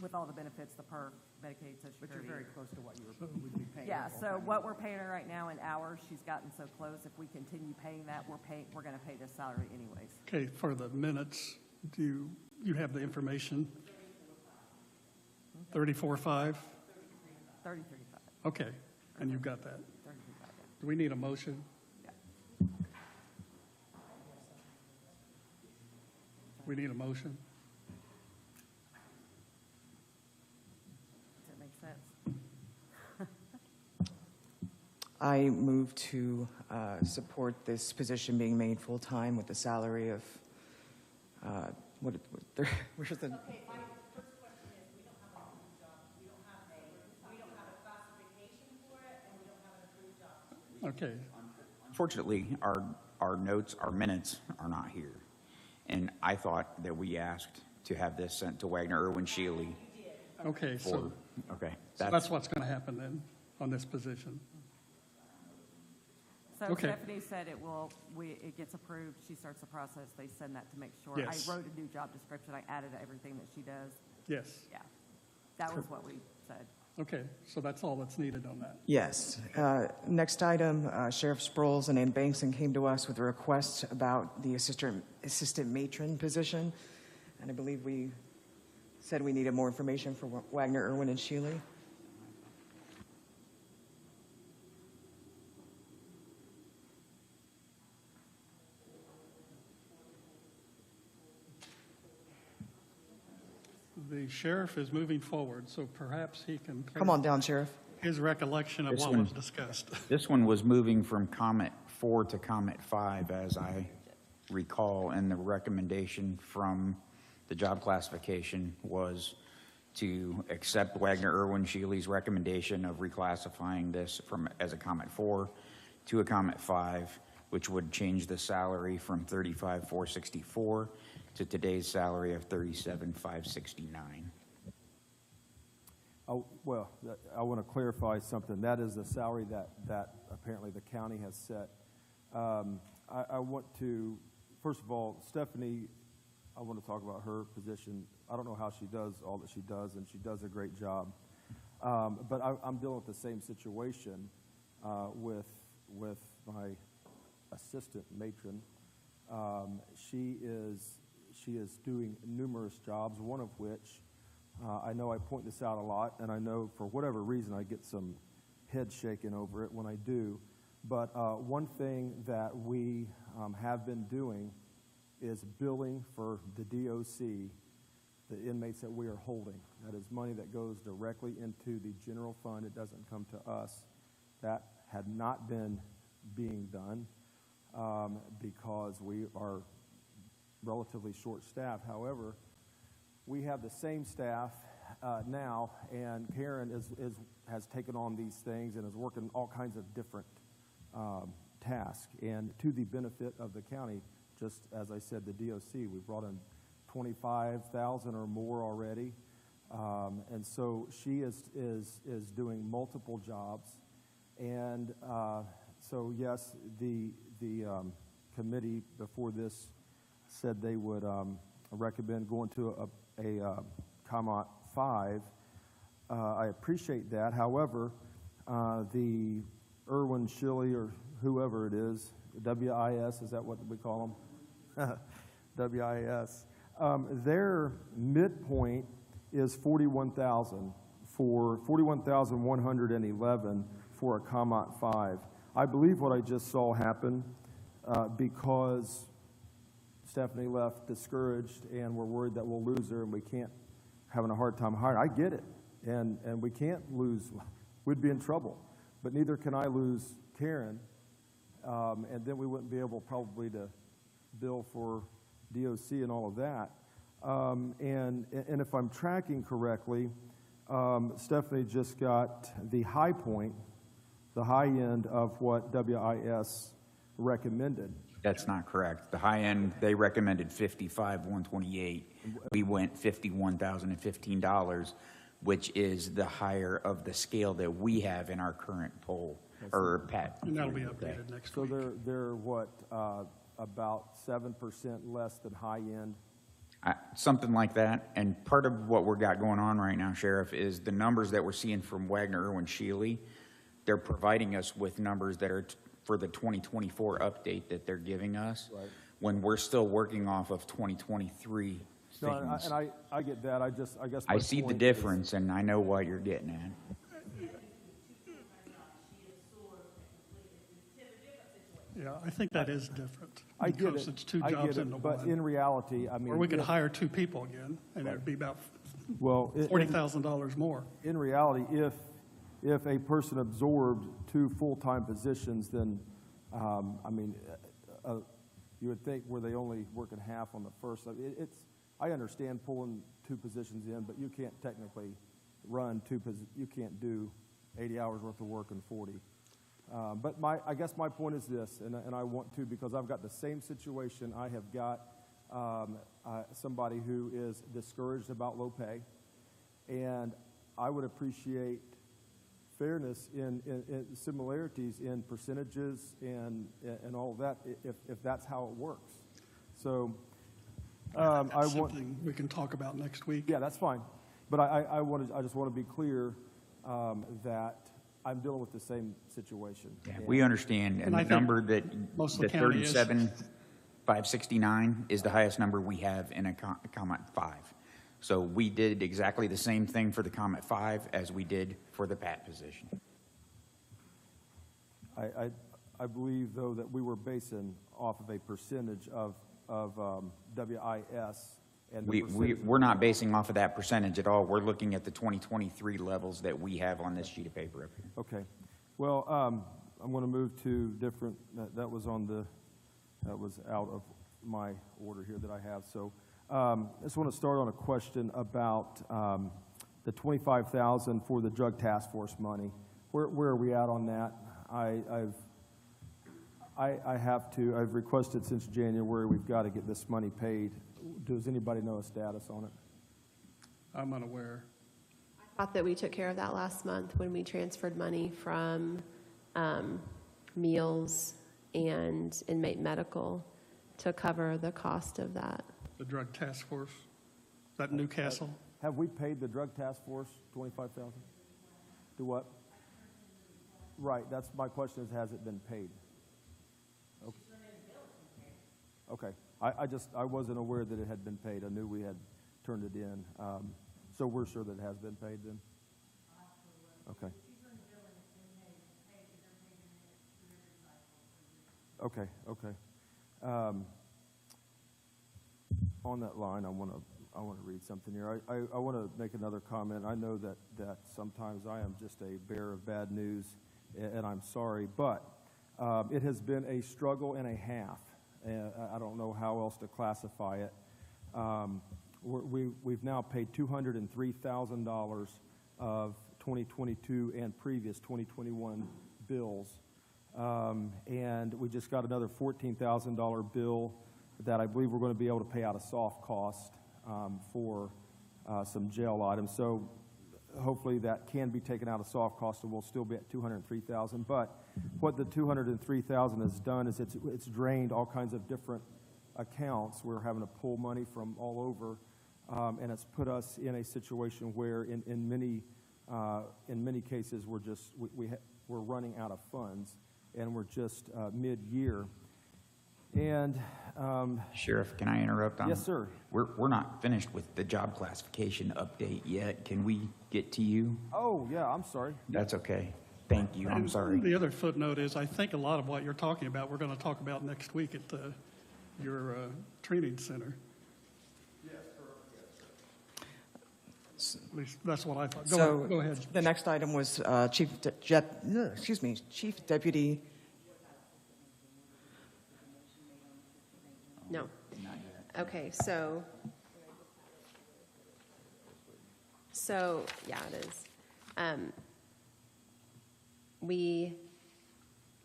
with all the benefits, the perk, Medicaid, Social But Security. you're very close to what you would be paying. Yeah, her so full-time. what we're paying her right now in hours, she's gotten so close. If we continue paying that, we're going to pay this salary anyways. Okay, for the minutes, do you have the information? 34.5? 33.5, Okay, and you've got that. 33.5, Do we need a motion? yeah. We need a motion? I move to support this position being made full-time with a salary of, where's the? Okay, Unfortunately, our notes, our minutes are not here. And I thought that we asked to have this sent to Wagner Irwin Shealy okay, for, so okay. that's what's going to happen then on this position. So Okay. Stephanie said it gets approved, she starts the process, they send that to make sure. Yes. I wrote a new job description, I added everything that she does. Yes, Yeah, that was what we said. okay, so that's all that's needed on that. Yes. Next item, Sheriff Sproles and Ann Bankson came to us with a request about the assistant matron position. And I believe we said we needed more information for Wagner, Irwin, and Shealy. The sheriff is moving forward, so perhaps he can. Come on down, Sheriff. His recollection of This what one- was discussed. This one was moving from comment 4 to comment 5, as I recall, and the recommendation from the job classification was to accept Wagner Irwin Shealy's recommendation of reclassifying this from, as a comment 4 to a comment 5, which would change the salary from $35,464 to today's salary of $37,569. Oh, well, I want to clarify something. That is the salary that apparently the county has set. I want to, first of all, Stephanie, I want to talk about her position. I don't know how she does all that she does, and she does a great job. But I'm dealing with the same situation with my assistant matron. She is doing numerous jobs, one of which I know I point this out a lot, and I know for whatever reason I get some head shaking over it when I do. But one thing that we have been doing is billing for the DOC, the inmates that we are holding. That is money that goes directly into the general fund. It doesn't come to us. That had not been being done because we are relatively short-staffed. However, we have the same staff now, and Karen has taken on these things and is working all kinds of different tasks. And to the benefit of the county, just as I said, the DOC, we brought in 25,000 or more already, and so she is doing multiple jobs. And so yes, the committee before this said they would recommend going to a comment 5. I appreciate that. However, the Irwin Shealy or whoever it is, WIS, is that what we call them? WIS. Their midpoint is 41,111 for a comment 5. I believe what I just saw happen because Stephanie left discouraged and we're worried that we'll lose her and we can't, having a hard time hiring. I get it, and we can't lose, we'd be in trouble, but neither can I lose Karen, and then we wouldn't be able probably to bill for DOC and all of that. And if I'm tracking correctly, Stephanie just got the high point, the high end of what WIS recommended. That's not correct. The high end, they recommended $55,128. We went $51,015, which is the higher of the scale that we have in our current poll, or Pat. And that'll be updated next So week. they're what, about 7% less than high end? Something like that. And part of what we've got going on right now, Sheriff, is the numbers that we're seeing from Wagner Irwin Shealy. They're providing us with numbers that are for the 2024 update that they're giving us, Right. when we're still working off of 2023 No, things. and I get that. I guess I my see the point is- difference, and I know what you're getting at. Yeah, I think that is different. I get Because it. it's two I get jobs it, into but in one. reality, I mean. Or we could if- hire two people again, and it'd be about Well, $40,000 more. in reality, if a person absorbed 2 full-time positions, then, I mean, you would think were they only working half on the first. I understand pulling 2 positions in, but you can't technically run you can't do 80 hours worth of work in 40. But I guess my point is this, and I want to, because I've got the same situation. I have got somebody who is discouraged about low pay, and I would appreciate fairness in similarities in percentages and all of that, if that's how it works. So I want Something we can talk about next week. yeah, that's fine. But I just want to be clear that I'm dealing with the same situation. Yeah, And- we understand, and And I the think number that, most of the the county is. 37,569 is the highest number we have in a comment 5. So we did exactly the same thing for the comment 5 as we did for the PAT position. I believe, though, that we were basing off of a percentage of WIS. And the percentage- We're not basing off of that percentage at all. We're looking at the 2023 levels that we have on this sheet of paper up here. Okay. Well, I'm going to move to different, that was out of my order here that I have. So I just want to start on a question about the $25,000 for the drug task force money. Where are we at on that? I've requested since January, we've got to get this money paid. Does anybody know a status on it? I'm unaware. I thought that we took care of that last month when we transferred money from meals and inmate medical to cover the cost of that. The drug task force, is that Newcastle? Have we paid the drug task force $25,000? To what? Right, that's my question is, has it been paid? Okay, I wasn't aware that it had been paid. I knew we had turned it in. So we're sure that it has been paid then? Okay. Okay. On that line, I want to read something here. I want to make another comment. I know that sometimes I am just a bearer of bad news, and I'm sorry, but it has been a struggle and a half. I don't know how else to classify it. We've now paid $203,000 of 2022 and previous 2021 bills. And we just got another $14,000 bill that I believe we're going to be able to pay out of soft cost for some jail items. So hopefully that can be taken out of soft cost and we'll still be at $203,000. But what the $203,000 has done is it's drained all kinds of different accounts. We're having to pull money from all over, and it's put us in a situation where in many cases we're running out of funds, and we're just mid-year. And Sheriff, can I interrupt on? Yes, sir. We're not finished with the job classification update yet. Can we get to you? Oh, yeah, I'm sorry. That's okay. Thank you. I'm sorry. The other footnote is, I think a lot of what you're talking about, we're going to talk about next week at your training center. At least that's what I thought. Go ahead. The next item was Chief Deputy. No. Okay, so yeah, it is.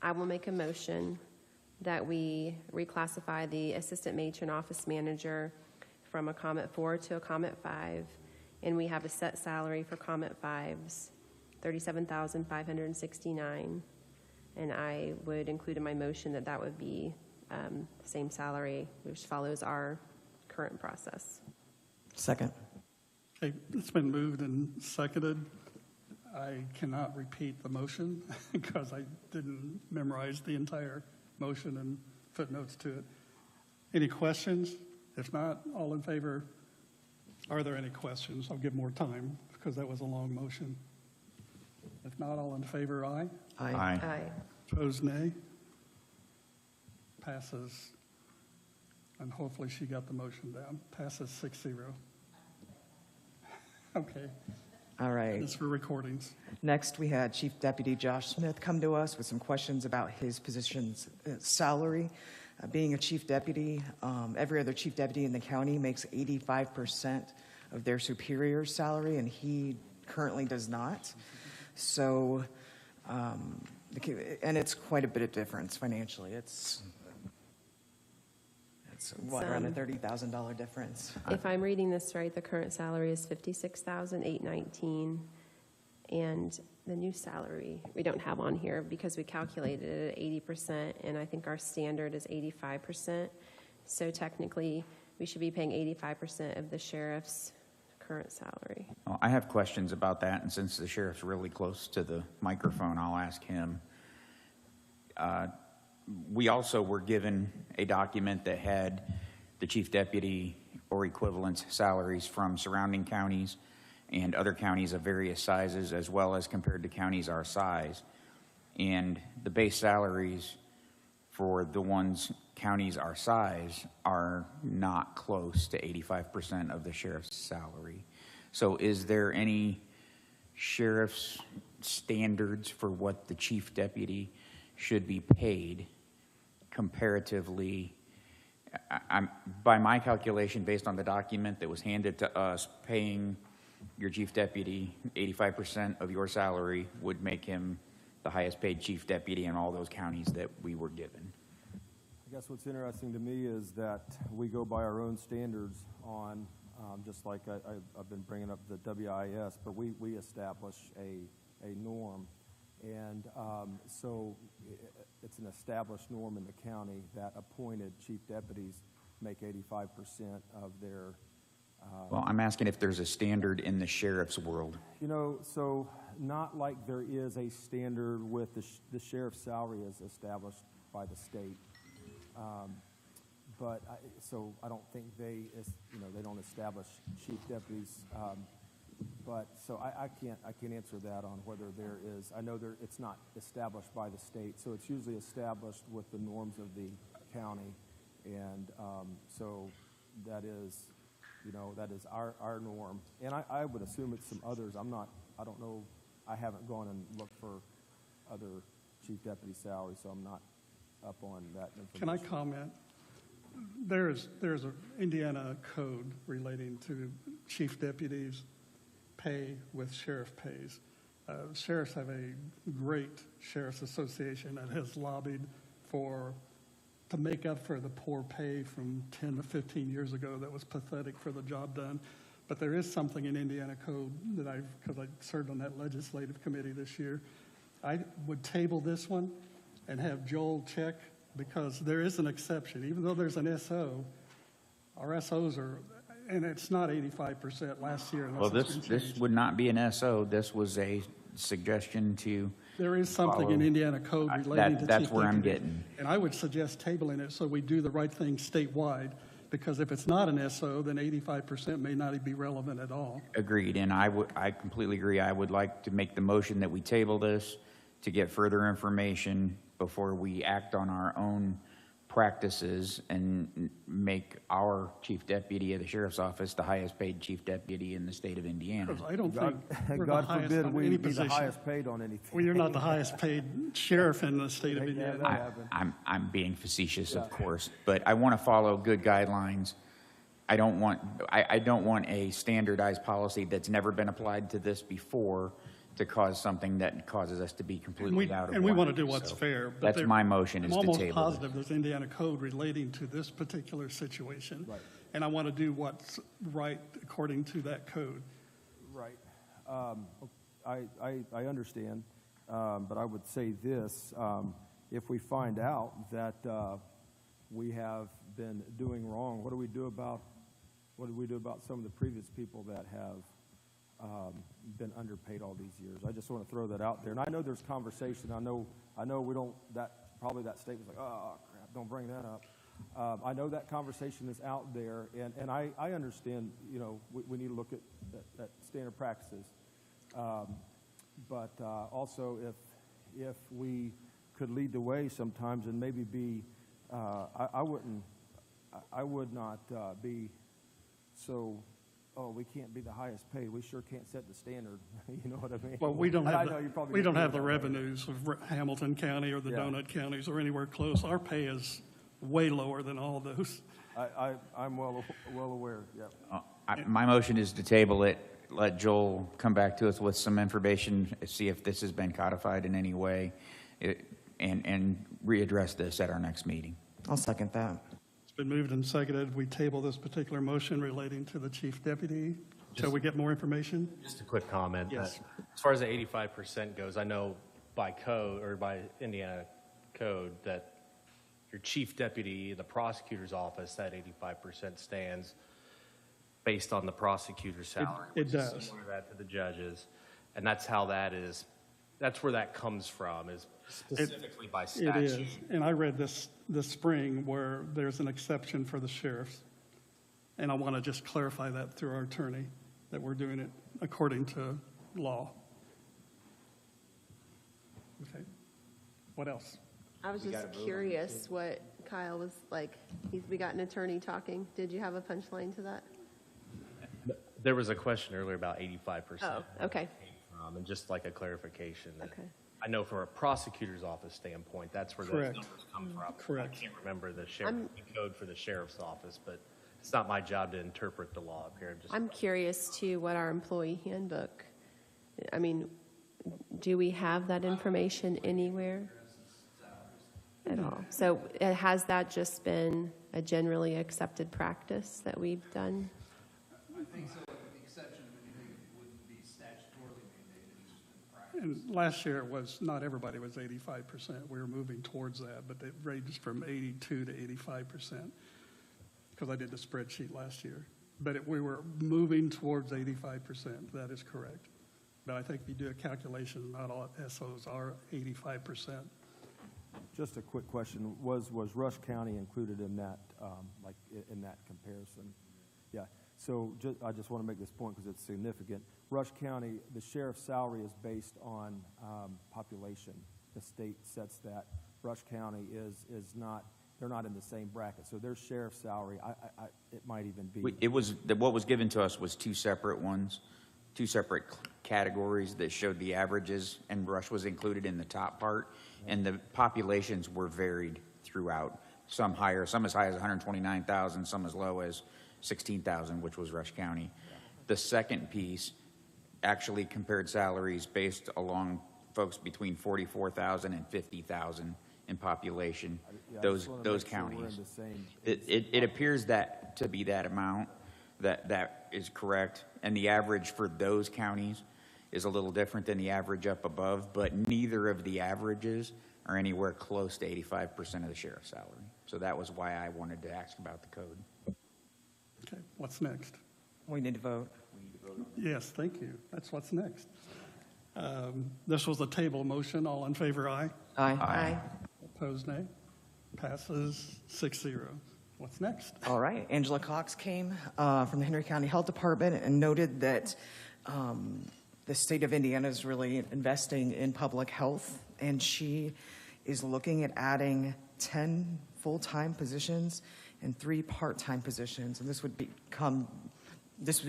I will make a motion that we reclassify the assistant matron office manager from a comment 4 to a comment 5, and we have a set salary for comment 5's, $37,569, and I would include in my motion that would be the same salary, which follows our current process. Second. Okay, it's been moved and seconded. I cannot repeat the motion because I didn't memorize the entire motion and footnotes to it. Any questions? If not, all in favor? Are there any questions? I'll give more time because that was a long motion. If not, all in favor, aye. Aye. Aye. Opposed, nay. Passes, and hopefully she got the motion down. Passes 6-0. Okay. All right. It's for recordings. Next, we had Chief Deputy Josh Smith come to us with some questions about his position's salary. Being a chief deputy, every other chief deputy in the county makes 85% of their superior's salary, and he currently does not. So, and it's quite a bit of difference financially. It's what, around a $30,000 difference. If I'm reading this right, the current salary is $56,819, and the new salary we don't have on here because we calculated it at 80%, and I think our standard is 85%. So technically, we should be paying 85% of the sheriff's current salary. Well, I have questions about that, and since the sheriff's really close to the microphone, I'll ask him. We also were given a document that had the chief deputy or equivalent salaries from surrounding counties and other counties of various sizes, as well as compared to counties our size. And the base salaries for the counties our size are not close to 85% of the sheriff's salary. So is there any sheriff's standards for what the chief deputy should be paid comparatively? By my calculation, based on the document that was handed to us, paying your chief deputy 85% of your salary would make him the highest paid chief deputy in all those counties that we were given. I guess what's interesting to me is that we go by our own standards on, just like I've been bringing up the WIS, but we establish a norm. And so it's an established norm in the county that appointed chief deputies make 85% of their. Well, I'm asking if there's a standard in the sheriff's world. You know, so not like there is a standard with the sheriff's salary is established by the state. So I don't think they don't establish chief deputies. But so I can't answer that on whether there is. I know it's not established by the state, so it's usually established with the norms of the county, and so that is our norm. And I would assume it's some others. I don't know. I haven't gone and looked for other chief deputy salaries, so I'm not up on that information. Can I comment? There's an Indiana code relating to chief deputies' pay with sheriff pays. Sheriffs have a great sheriff's association that has lobbied to make up for the poor pay from 10 to 15 years ago that was pathetic for the job done. But there is something in Indiana code that because I served on that legislative committee this year, I would table this one and have Joel check, because there is an exception. Even though there's an SO, our SOs are, and it's not 85% last year. Well, this would not be an SO. This was a suggestion to. There is something in Indiana code relating to that's chief where I'm deputy. getting. And I would suggest tabling it so we do the right thing statewide, because if it's not an SO, then 85% may not be relevant at all. Agreed, and I completely agree. I would like to make the motion that we table this to get further information before we act on our own practices and make our chief deputy of the sheriff's office the highest paid chief deputy in the state of Indiana. Because I don't think we're God the highest forbid on we any be the position. highest paid on anything. Well, you're not the highest paid sheriff in the state of Indiana. I'm being facetious, of course, but I want to follow good guidelines. I don't want a standardized policy that's never been applied to this before to cause something that causes us to be completely out of And we whack. want to do what's So fair. But that's my motion, is I'm to almost table positive there's Indiana code relating to this particular situation. Right. And I want to do what's right according to that code. Right. I understand, but I would say this, if we find out that we have been doing wrong, what do we do about some of the previous people that have been underpaid all these years? I just want to throw that out there. And I know there's conversation. I know we don't, probably that statement's like, oh, crap, don't bring that up. I know that conversation is out there, and I understand, we need to look at standard practices. But also if we could lead the way sometimes and maybe be, I would not be so oh, we can't be the highest paid, we sure can't set the standard, you know what I mean? Well, we don't And I have, know you probably we don't feel have the that way. revenues of Hamilton County or the Yeah. donut counties or anywhere close. Our pay is way lower than all those. I'm well aware, yeah. My motion is to table it, let Joel come back to us with some information, see if this has been codified in any way, and readdress this at our next meeting. I'll second that. It's been moved and seconded. We table this particular motion relating to the chief deputy till we get more information. Just a quick comment. Yes. As far as the 85% goes, I know by code, or by Indiana code, that your chief deputy, the prosecutor's office, that 85% stands based on the prosecutor's salary. It which is does. Similar to that to the judges. And that's how that is, that's where that comes from, is specifically by It statute. is. And I read this spring where there's an exception for the sheriffs. And I want to just clarify that through our attorney, that we're doing it according to law. Okay. What else? I was just curious what Kyle was like. We got an attorney talking. Did you have a punchline to that? There was a question earlier about 85%. Oh, okay. And just like a clarification. That Okay. I know from a prosecutor's office standpoint, that's where those Correct. numbers come from. Correct. I can't remember the code for the sheriff's office, but it's not my job to interpret the law up here. I'm curious too what our employee handbook, I mean, do we have that information anywhere at all? So has that just been a generally accepted practice that we've done? I think so, with the exception of anything that wouldn't be statutorily mandated, it's just been practice. And last year it was, not everybody was 85%. We were moving towards that, but it ranged from 82 to 85%. Because I did the spreadsheet last year. But we were moving towards 85%. That is correct. But I think if you do a calculation, not all SOs are 85%. Just a quick question, was Rush County included in that, in that comparison? Yeah, so I just want to make this point because it's significant. Rush County, the sheriff's salary is based on population. The state sets that. Rush County is not, they're not in the same bracket. So their sheriff's salary, it might even be. What was given to us was two separate ones, two separate categories that showed the averages, and Rush was included in the top part, and the populations were varied throughout. Some higher, some as high as 129,000, some as low as 16,000, which was Rush County. The second piece actually compared salaries based along folks between 44,000 and 50,000 in population, Yeah, I those just wanna make sure we're in counties. the same- It appears that to be that amount, that is correct, and the average for those counties is a little different than the average up above, but neither of the averages are anywhere close to 85% of the sheriff's salary. So that was why I wanted to ask about the code. Okay, what's next? We need to vote. Yes, thank you. That's what's next. This was a table motion. All in favor, aye. Aye. Opposed, nay. Passes 6-0. What's next? All right. Angela Cox came from the Henry County Health Department and noted that the state of Indiana is really investing in public health, and she is looking at adding 10 full-time positions and 3 part-time positions, and this would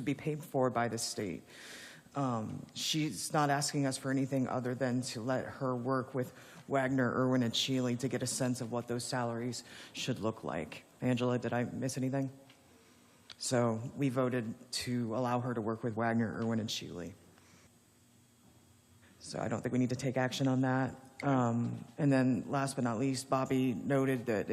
be paid for by the state. She's not asking us for anything other than to let her work with Wagner, Irwin, and Shealy to get a sense of what those salaries should look like. Angela, did I miss anything? So we voted to allow her to work with Wagner, Irwin, and Shealy. So I don't think we need to take action on that. And then last but not least, Bobby noted that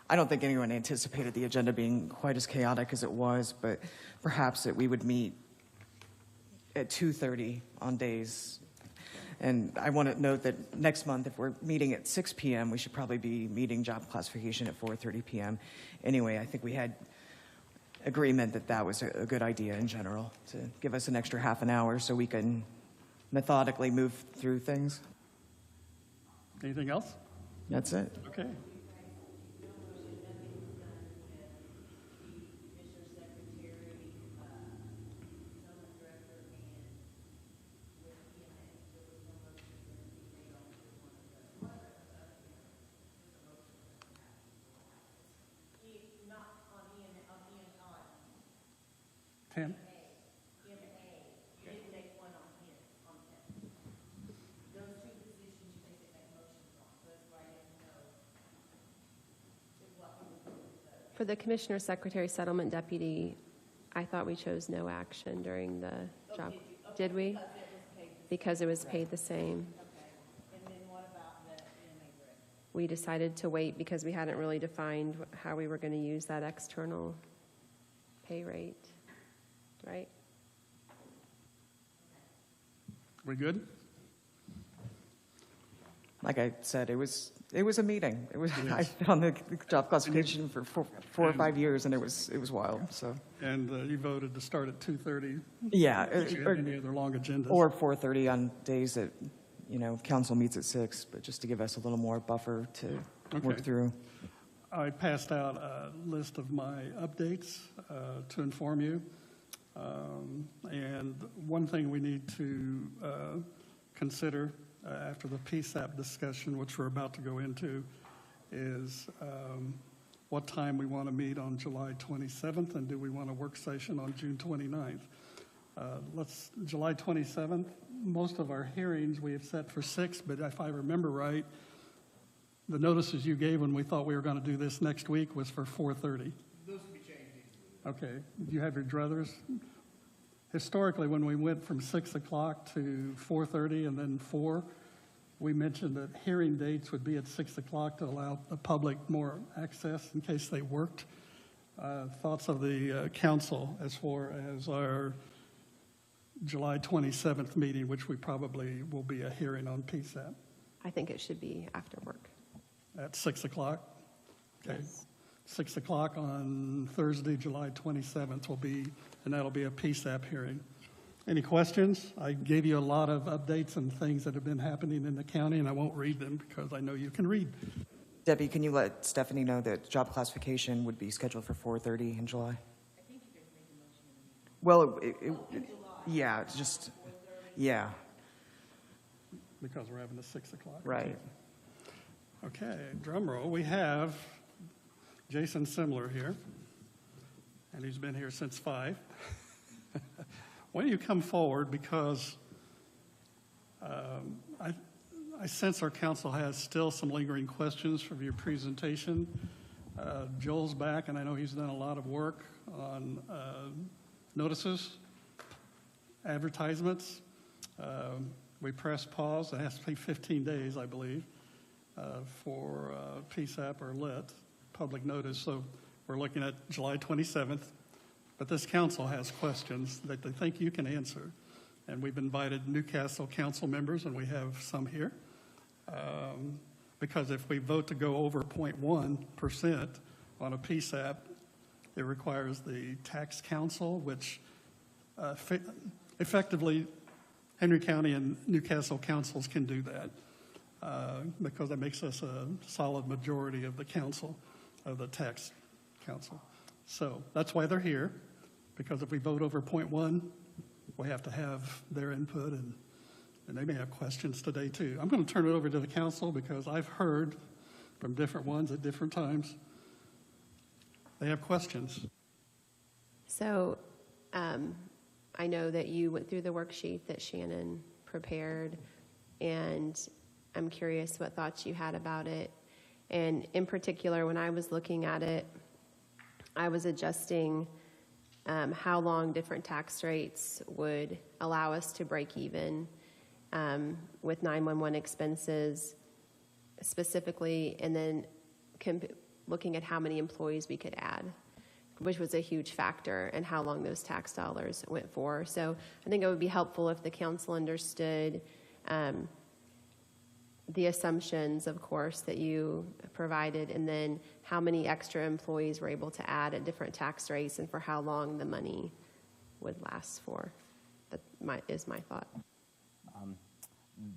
I don't think anyone anticipated the agenda being quite as chaotic as it was, but perhaps that we would meet at 2:30 on days. And I want to note that next month, if we're meeting at 6 p.m., we should probably be meeting job classification at 4:30 p.m. Anyway, I think we had agreement that that was a good idea in general, to give us an extra half an hour so we can methodically move through things. Anything else? That's it. Okay. Ten? For the Commissioner Secretary Settlement Deputy, I thought we chose no action during the job. Did we? Because it was paid the same. And then what about the EMA grid? We decided to wait because we hadn't really defined how we were going to use that external pay rate, right? We good? Like I said, it was a meeting. It was, I've been on the job classification for 4 or 5 years, and it was wild, so. And you voted to start at 2:30? Yeah. Did you have any other long agendas? Or 4:30 on days that, council meets at 6, but just to give us a little more buffer to work Okay. through. I passed out a list of my updates to inform you. And one thing we need to consider after the PSAP discussion, which we're about to go into, is what time we want to meet on July 27th, and do we want a work session on June 29th? July 27th, most of our hearings we have set for 6, but if I remember right, the notices you gave when we thought we were going to do this next week was for 4:30. Those can be changed easily. Okay, do you have your druthers? Historically, when we went from 6 o'clock to 4:30 and then 4, we mentioned that hearing dates would be at 6 o'clock to allow the public more access in case they worked. Thoughts of the council as far as our July 27th meeting, which we probably will be a hearing on PSAP I think it should be after work. at 6 o'clock? Okay. Yes. 6 o'clock on Thursday, July 27th will be, and that'll be a PSAP hearing. Any questions? I gave you a lot of updates and things that have been happening in the county, and I won't read them because I know you can read. Debbie, can you let Stephanie know that job classification would be scheduled for 4:30 in July? Well, yeah, it's just, yeah, Because we're having a 6 o'clock. right. Okay, drum roll. We have Jason Simler here, and he's been here since 5. Why don't you come forward, because I sense our council has still some lingering questions from your presentation. Joel's back, and I know he's done a lot of work on notices, advertisements. We pressed pause. It has to be 15 days, I believe, for PSAP or LIT, public notice. So we're looking at July 27th. But this council has questions that they think you can answer. And we've invited Newcastle council members, and we have some here. Because if we vote to go over 0.1% on a PSAP, it requires the tax council, which effectively Henry County and Newcastle councils can do that because that makes us a solid majority of the council, of the tax council. So that's why they're here, because if we vote over 0.1, we have to have their input, and they may have questions today too. I'm going to turn it over to the council because I've heard from different ones at different times. They have questions. So I know that you went through the worksheet that Shannon prepared, and I'm curious what thoughts you had about it. And in particular, when I was looking at it, I was adjusting how long different tax rates would allow us to break even with 911 expenses specifically, and then looking at how many employees we could add, which was a huge factor, and how long those tax dollars went for. So I think it would be helpful if the council understood the assumptions, of course, that you provided, and then how many extra employees we're able to add at different tax rates and for how long the money would last for. That is my thought.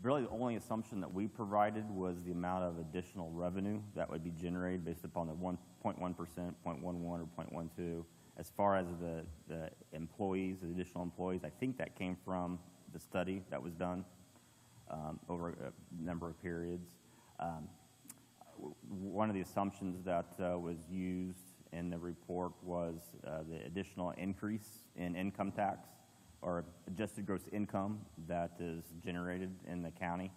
Really, the only assumption that we provided was the amount of additional revenue that would be generated based upon the 1.1%, 0.11, or 0.12. As far as the employees, the additional employees, I think that came from the study that was done over a number of periods. One of the assumptions that was used in the report was the additional increase in income tax or adjusted gross income that is generated in the county.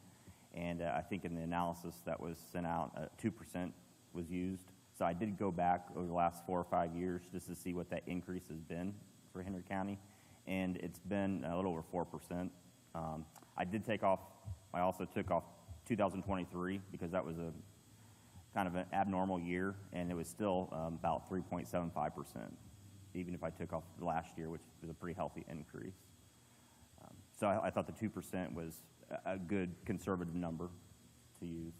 And I think in the analysis that was sent out, 2% was used. So I did go back over the last 4 or 5 years just to see what that increase has been for Henry County, and it's been a little over 4%. I also took off 2023 because that was a kind of an abnormal year, and it was still about 3.75%, even if I took off last year, which was a pretty healthy increase. So I thought the 2% was a good conservative number to use.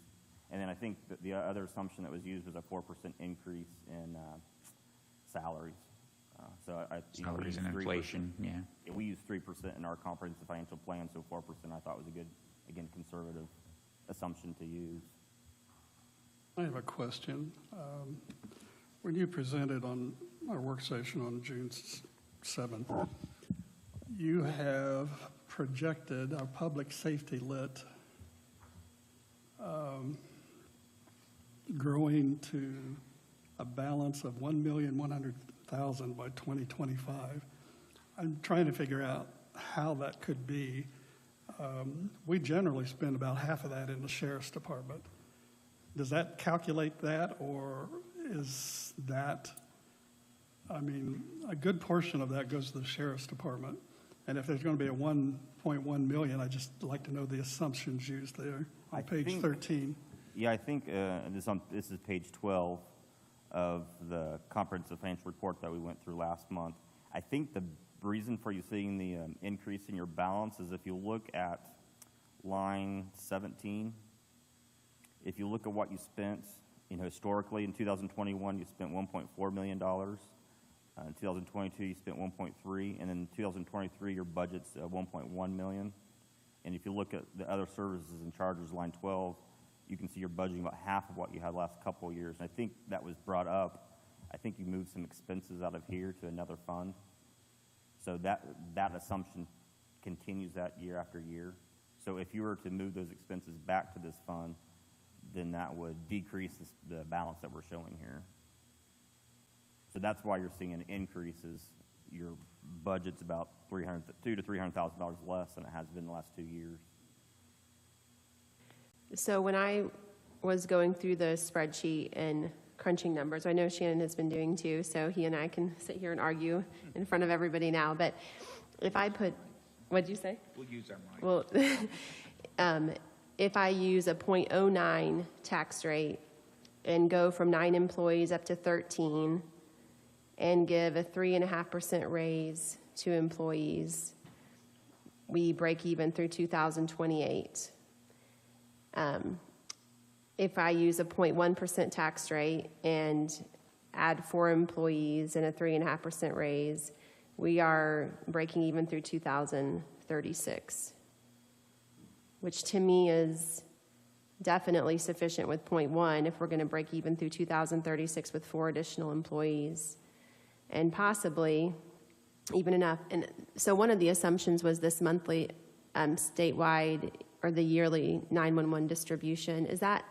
And then I think that the other assumption that was used was a 4% increase in salaries. Salaries and inflation, yeah. We used 3% in our comprehensive financial plan, so 4% I thought was a good, again, conservative assumption to use. I have a question. When you presented on our work session on June 7th, you have projected our public safety lit growing to a balance of $1,100,000 by 2025. I'm trying to figure out how that could be. We generally spend about half of that in the sheriff's department. Does that calculate that, or is that, I mean, a good portion of that goes to the sheriff's department? And if there's going to be a 1.1 million, I'd just like to know the assumptions used there on page 13. Yeah, I think this is page 12 of the comprehensive financial report that we went through last month. I think the reason for you seeing the increase in your balance is if you look at line 17, if you look at what you spent, historically in 2021 you spent $1.4 million. In 2022 you spent 1.3, and in 2023 your budget's 1.1 million. And if you look at the other services and charges, line 12, you can see you're budgeting about half of what you had last couple of years. And I think that was brought up. I think you moved some expenses out of here to another fund. So that assumption continues that year after year. So if you were to move those expenses back to this fund, then that would decrease the balance that we're showing here. So that's why you're seeing an increase, is your budget's about $200,000 to $300,000 less than it has been the last 2 years. So when I was going through the spreadsheet and crunching numbers, I know Shannon has been doing too, so he and I can sit here and argue in front of everybody now. But if I put, what'd you say? We'll use our mic. Well, if I use a 0.09 tax rate and go from 9 employees up to 13 and give a 3.5% raise to employees, we break even through 2028. If I use a 0.1% tax rate and add 4 employees and a 3.5% raise, we are breaking even through 2036, which to me is definitely sufficient with 0.1 if we're going to break even through 2036 with 4 additional employees, and possibly even enough. And so one of the assumptions was this monthly statewide or the yearly 911 distribution. Is that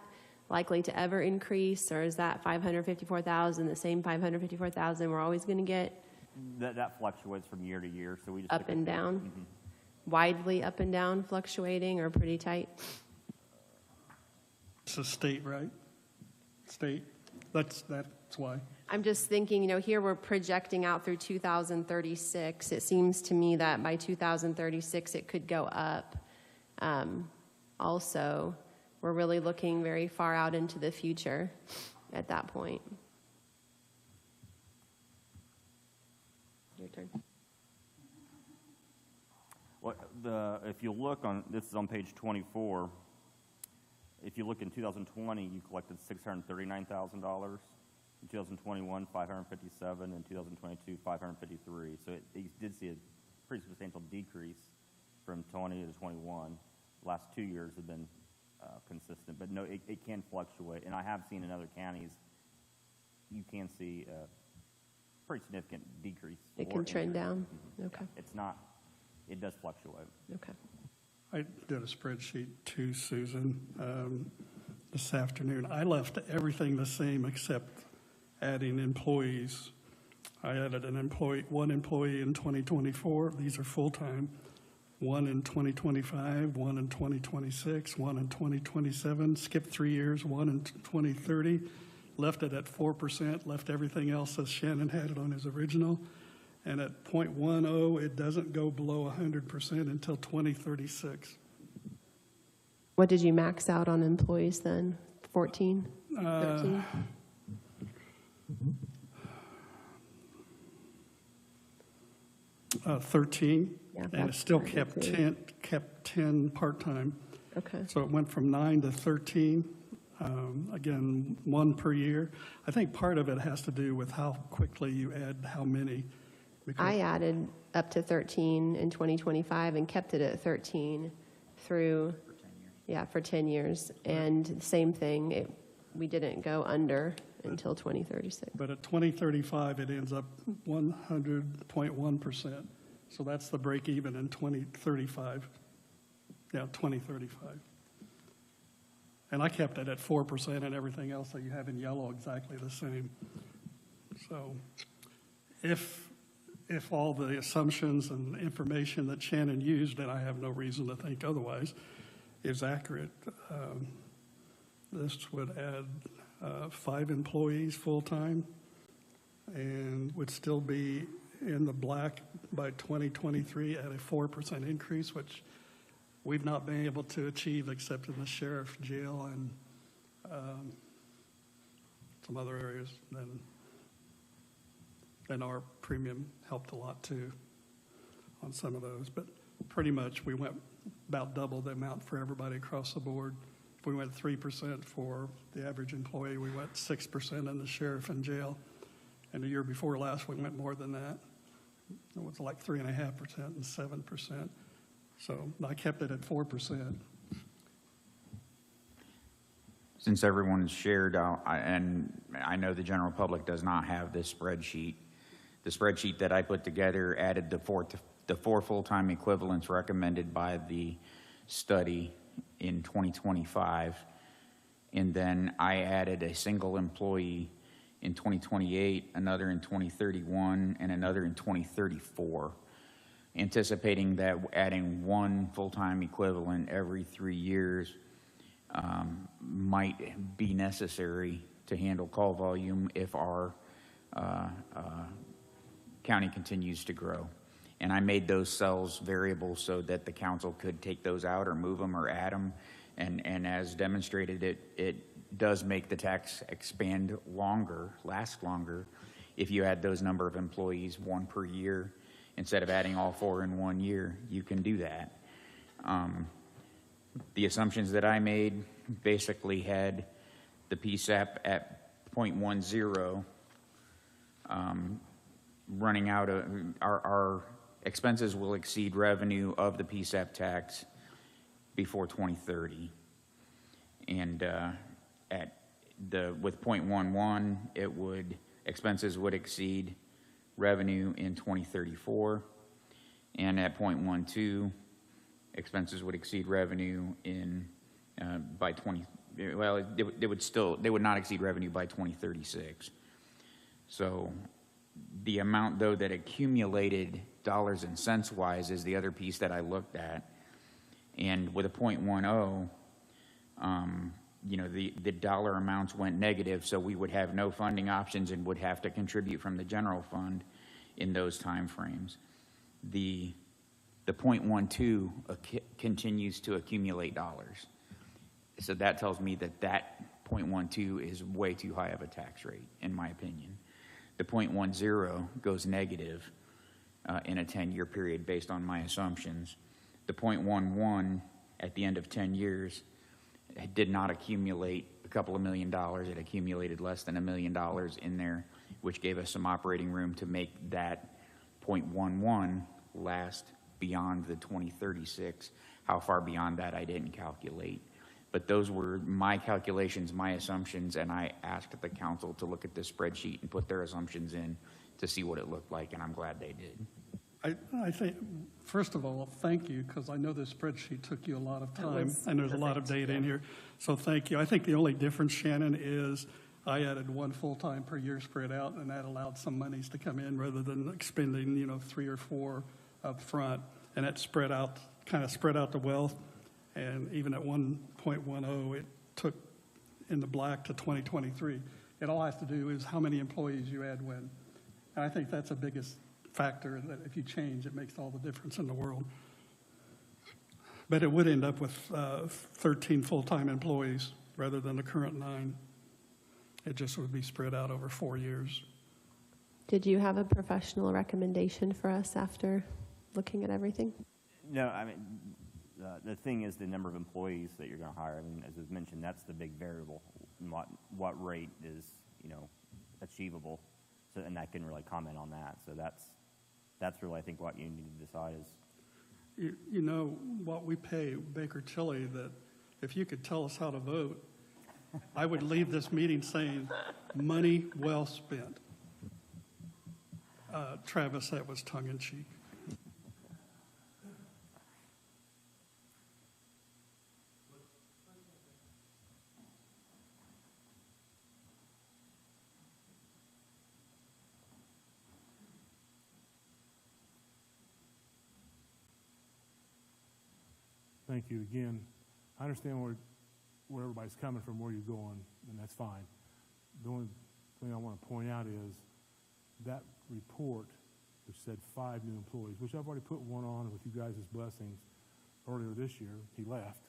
likely to ever increase, or is that 554,000 the same 554,000 we're always going to get? That fluctuates from year to year, so we just up and down. Mm-hmm. Widely up and down, fluctuating, or pretty tight? It's a state, right? State. That's why. I'm just thinking, here we're projecting out through 2036. It seems to me that by 2036 it could go up. Also, we're really looking very far out into the future at that point. Your turn. Well, if you look on, this is on page 24, if you look in 2020, you collected $639,000. In 2021, $557,000, and 2022, $553,000. So you did see a pretty substantial decrease from 20 to 21. Last 2 years have been consistent, but no, it can fluctuate. And I have seen in other counties, you can see a pretty significant decrease. It can trend down. Mm-hmm. Okay. Yeah, it's not, it does fluctuate. Okay. I did a spreadsheet too, Susan, this afternoon. I left everything the same except adding employees. I added one employee in 2024. These are full-time. 1 in 2025, 1 in 2026, 1 in 2027. Skipped 3 years, 1 in 2030, left it at 4%, left everything else as Shannon had it on his original. And at 0.10, it doesn't go below 100% until 2036. What did you max out on employees then? 14? 13? Uh, 13, Yeah, and it that's still fine, kept too. 10 part-time. Okay. So it went from 9 to 13, again, 1 per year. I think part of it has to do with how quickly you add how many. because- I added up to 13 in 2025 and kept it at 13 through, yeah, for 10 years. And same thing, we didn't go under until 2036. But at 2035, it ends up 100.1%. So that's the break even in 2035. Yeah, 2035. And I kept it at 4%, and everything else that you have in yellow exactly the same. So if all the assumptions and information that Shannon used, and I have no reason to think otherwise, is accurate, this would add 5 employees full-time and would still be in the black by 2023 at a 4% increase, which we've not been able to achieve except in the sheriff, jail, and some other areas. Then our premium helped a lot too on some of those. But pretty much we went about double the amount for everybody across the board. If we went 3% for the average employee, we went 6% in the sheriff and jail. And the year before last, we went more than that. It was like 3.5% and 7%. So I kept it at 4%. Since everyone's shared, and I know the general public does not have this spreadsheet. The spreadsheet that I put together added the four full-time equivalents recommended by the study in 2025. And then I added a single employee in 2028, another in 2031, and another in 2034, anticipating that adding 1 full-time equivalent every 3 years might be necessary to handle call volume if our county continues to grow. And I made those cells variable so that the council could take those out or move them or add them. And as demonstrated, it does make the tax expand longer, last longer, if you add those number of employees, 1 per year. Instead of adding all 4 in 1 year, you can do that. The assumptions that I made basically had the PSAP at 0.10, running out of, our expenses will exceed revenue of the PSAP tax before 2030. And with 0.11, expenses would exceed revenue in 2034, and at 0.12, expenses would exceed revenue by 20. Well, they would not exceed revenue by 2036. So, the amount though that accumulated dollars and cents wise is the other piece that I looked at, and with a 0.10. The dollar amounts went negative, so we would have no funding options and would have to contribute from the general fund in those time frames. The 0.12 continues to accumulate dollars. So that tells me that 0.12 is way too high of a tax rate, in my opinion. The 0.10 goes negative in a 10-year period based on my assumptions. The 0.11 at the end of 10 years did not accumulate a couple of $1 million. It accumulated less than $1 million in there, which gave us some operating room to make that 0.11 last beyond the 2036. How far beyond that, I didn't calculate. But those were my calculations, my assumptions, and I asked the council to look at this spreadsheet and put their assumptions in to see what it looked like, and I'm glad they did. I think, first of all, thank you, because I know this spreadsheet took you a lot of time, was and there's a lot of data in here. So thank you. I think the only difference, Shannon, is I added 1 full-time per year spread out, and that allowed some monies to come in rather than expending, 3 or 4 up front. And that kind of spread out the wealth. And even at 1.10, it took in the black to 2023. It all has to do is how many employees you add when. And I think that's the biggest factor, that if you change, it makes all the difference in the world. But it would end up with 13 full-time employees rather than the current 9. It just would be spread out over 4 years. Did you have a professional recommendation for us after looking at everything? No, I mean, the thing is the number of employees that you're going to hire. I mean, as was mentioned, that's the big variable. What rate is, achievable? So, and I can really comment on that. So that's really, I think, what you need to decide is. You know what we pay Baker Tilly, that if you could tell us how to vote, I would leave this meeting saying, money well spent. Travis, that was tongue in cheek. Thank you again. I understand where everybody's coming from, where you're going, and that's fine. The only thing I want to point out is that report, which said 5 new employees, which I've already put one on with you guys' blessings earlier this year. He left,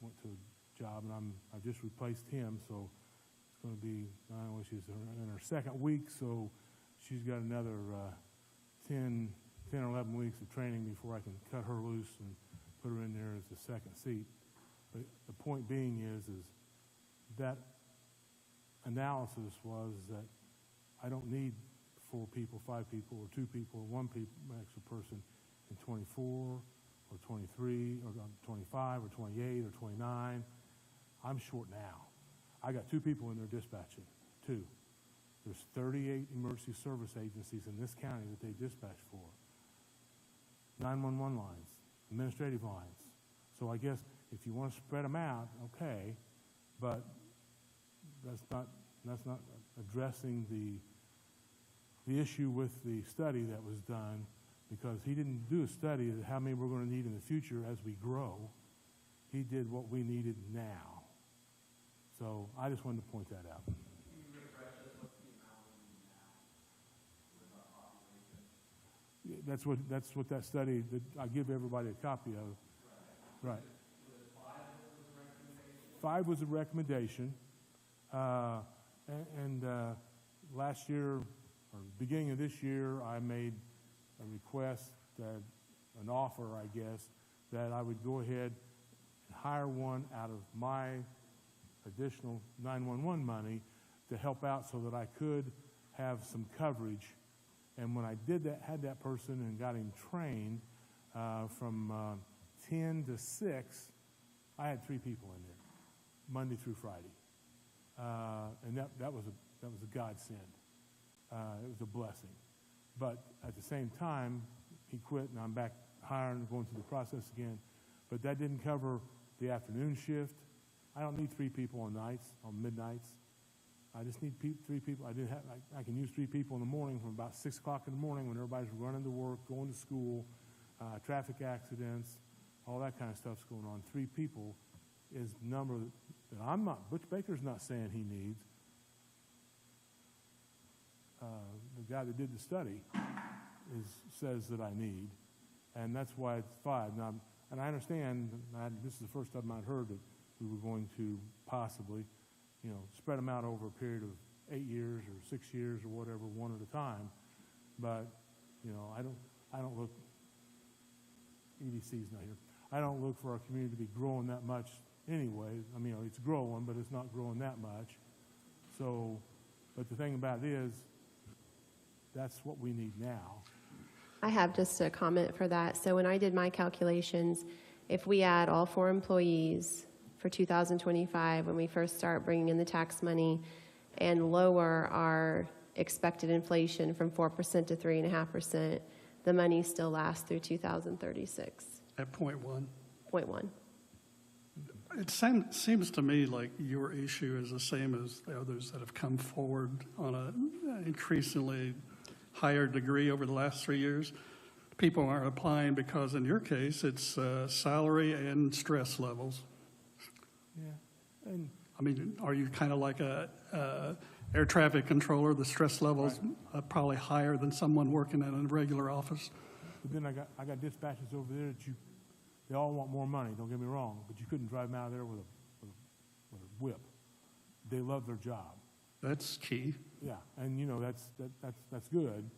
went to a job, and I've just replaced him, so it's going to be, I don't know, she's in her second week, so she's got another 10 or 11 weeks of training before I can cut her loose and put her in there as the second seat. But the point being is that analysis was that I don't need 4 people, 5 people, or 2 people, or 1 extra person in 24 or 23 or 25 or 28 or 29. I'm short now. I got 2 people in there dispatching, 2. There's 38 emergency service agencies in this county that they dispatch for. 911 lines, administrative lines. So I guess if you want to spread them out, okay, but that's not addressing the issue with the study that was done, because he didn't do a study of how many we're going to need in the future as we grow. He did what we needed now. So I just wanted to point that out. That's what that study that I give everybody a copy of. Right. 5 was a recommendation, and last year, or beginning of this year, I made a request, that an offer, I guess, that I would go ahead and hire one out of my additional 911 money to help out so that I could have some coverage. And when I did that, had that person and got him trained from 10 to 6, I had 3 people in there, Monday through Friday, and that was a godsend. It was a blessing. But at the same time, he quit, and I'm back hiring, going through the process again. But that didn't cover the afternoon shift. I don't need 3 people on nights, on midnights. I just need 3 people. I can use 3 people in the morning from about 6 o'clock in the morning when everybody's running to work, going to school, traffic accidents, all that kind of stuff's going on. 3 people is the number that I'm not, Butch Baker's not saying he needs. The guy that did the study says that I need, and that's why it's 5. Now, and I understand, this is the first time I'd heard that we were going to possibly, spread them out over a period of 8 years or 6 years or whatever, one at a time. But, I don't look, EDC's not here. I don't look for our community to be growing that much anyway. I mean, it's growing, but it's not growing that much. So, but the thing about it is, that's what we need now. I have just a comment for that. So when I did my calculations, if we add all 4 employees for 2025, when we first start bringing in the tax money, and lower our expected inflation from 4% to 3.5%, the money still lasts through 2036. At 0.1. 0.1. It seems to me like your issue is the same as the others that have come forward on an increasingly higher degree over the last 3 years. People aren't applying because, in your case, it's salary and stress levels. Yeah, and I mean, are you kind of like a air traffic controller? The stress level's probably higher than someone working in a regular office. But then I got dispatchers over there that they all want more money, don't get me wrong, but you couldn't drive them out of there with a whip. They love their job. That's key. Yeah, and that's good,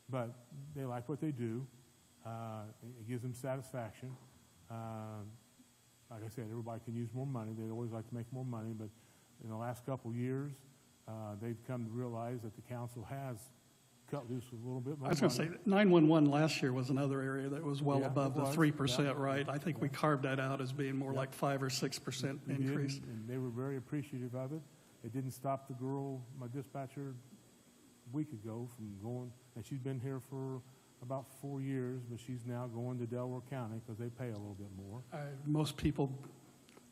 but they like what they do. It gives them satisfaction. Like I said, everybody can use more money. They always like to make more money, but in the last couple of years, they've come to realize that the council has cut loose a little bit more I was going to say, 911 last year was another area that was well Yeah, above it the was. 3%, Yeah. right? I think we carved that out as being more like 5 or 6% We did, increase. and they were very appreciative of it. It didn't stop the girl, my dispatcher, a week ago from going, and she's been here for about 4 years, but she's now going to Delaware County because they pay a little bit more. Most people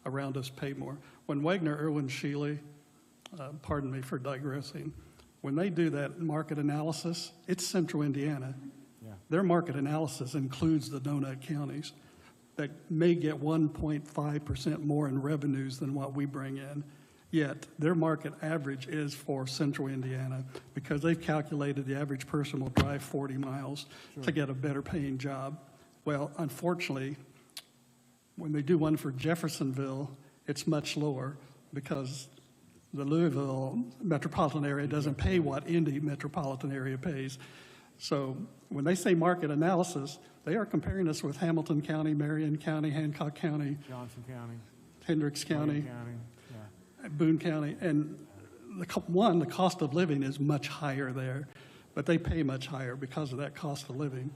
around us pay more. When Wagner, Irwin, Shealy, pardon me for digressing, when they do that market analysis, it's central Indiana. Yeah. Their market analysis includes the donut counties that may get 1.5% more in revenues than what we bring in. Yet their market average is for central Indiana because they've calculated the average person will drive 40 miles to get a better paying job. Well, unfortunately, when they do one for Jeffersonville, it's much lower because the Louisville metropolitan area doesn't pay what Indy metropolitan area pays. So when they say market analysis, they are comparing us with Hamilton County, Marion County, Hancock County, Johnson County, Hendricks County, Wayne County, yeah. Boone County. And the cost of living is much higher there, but they pay much higher because of that cost of living.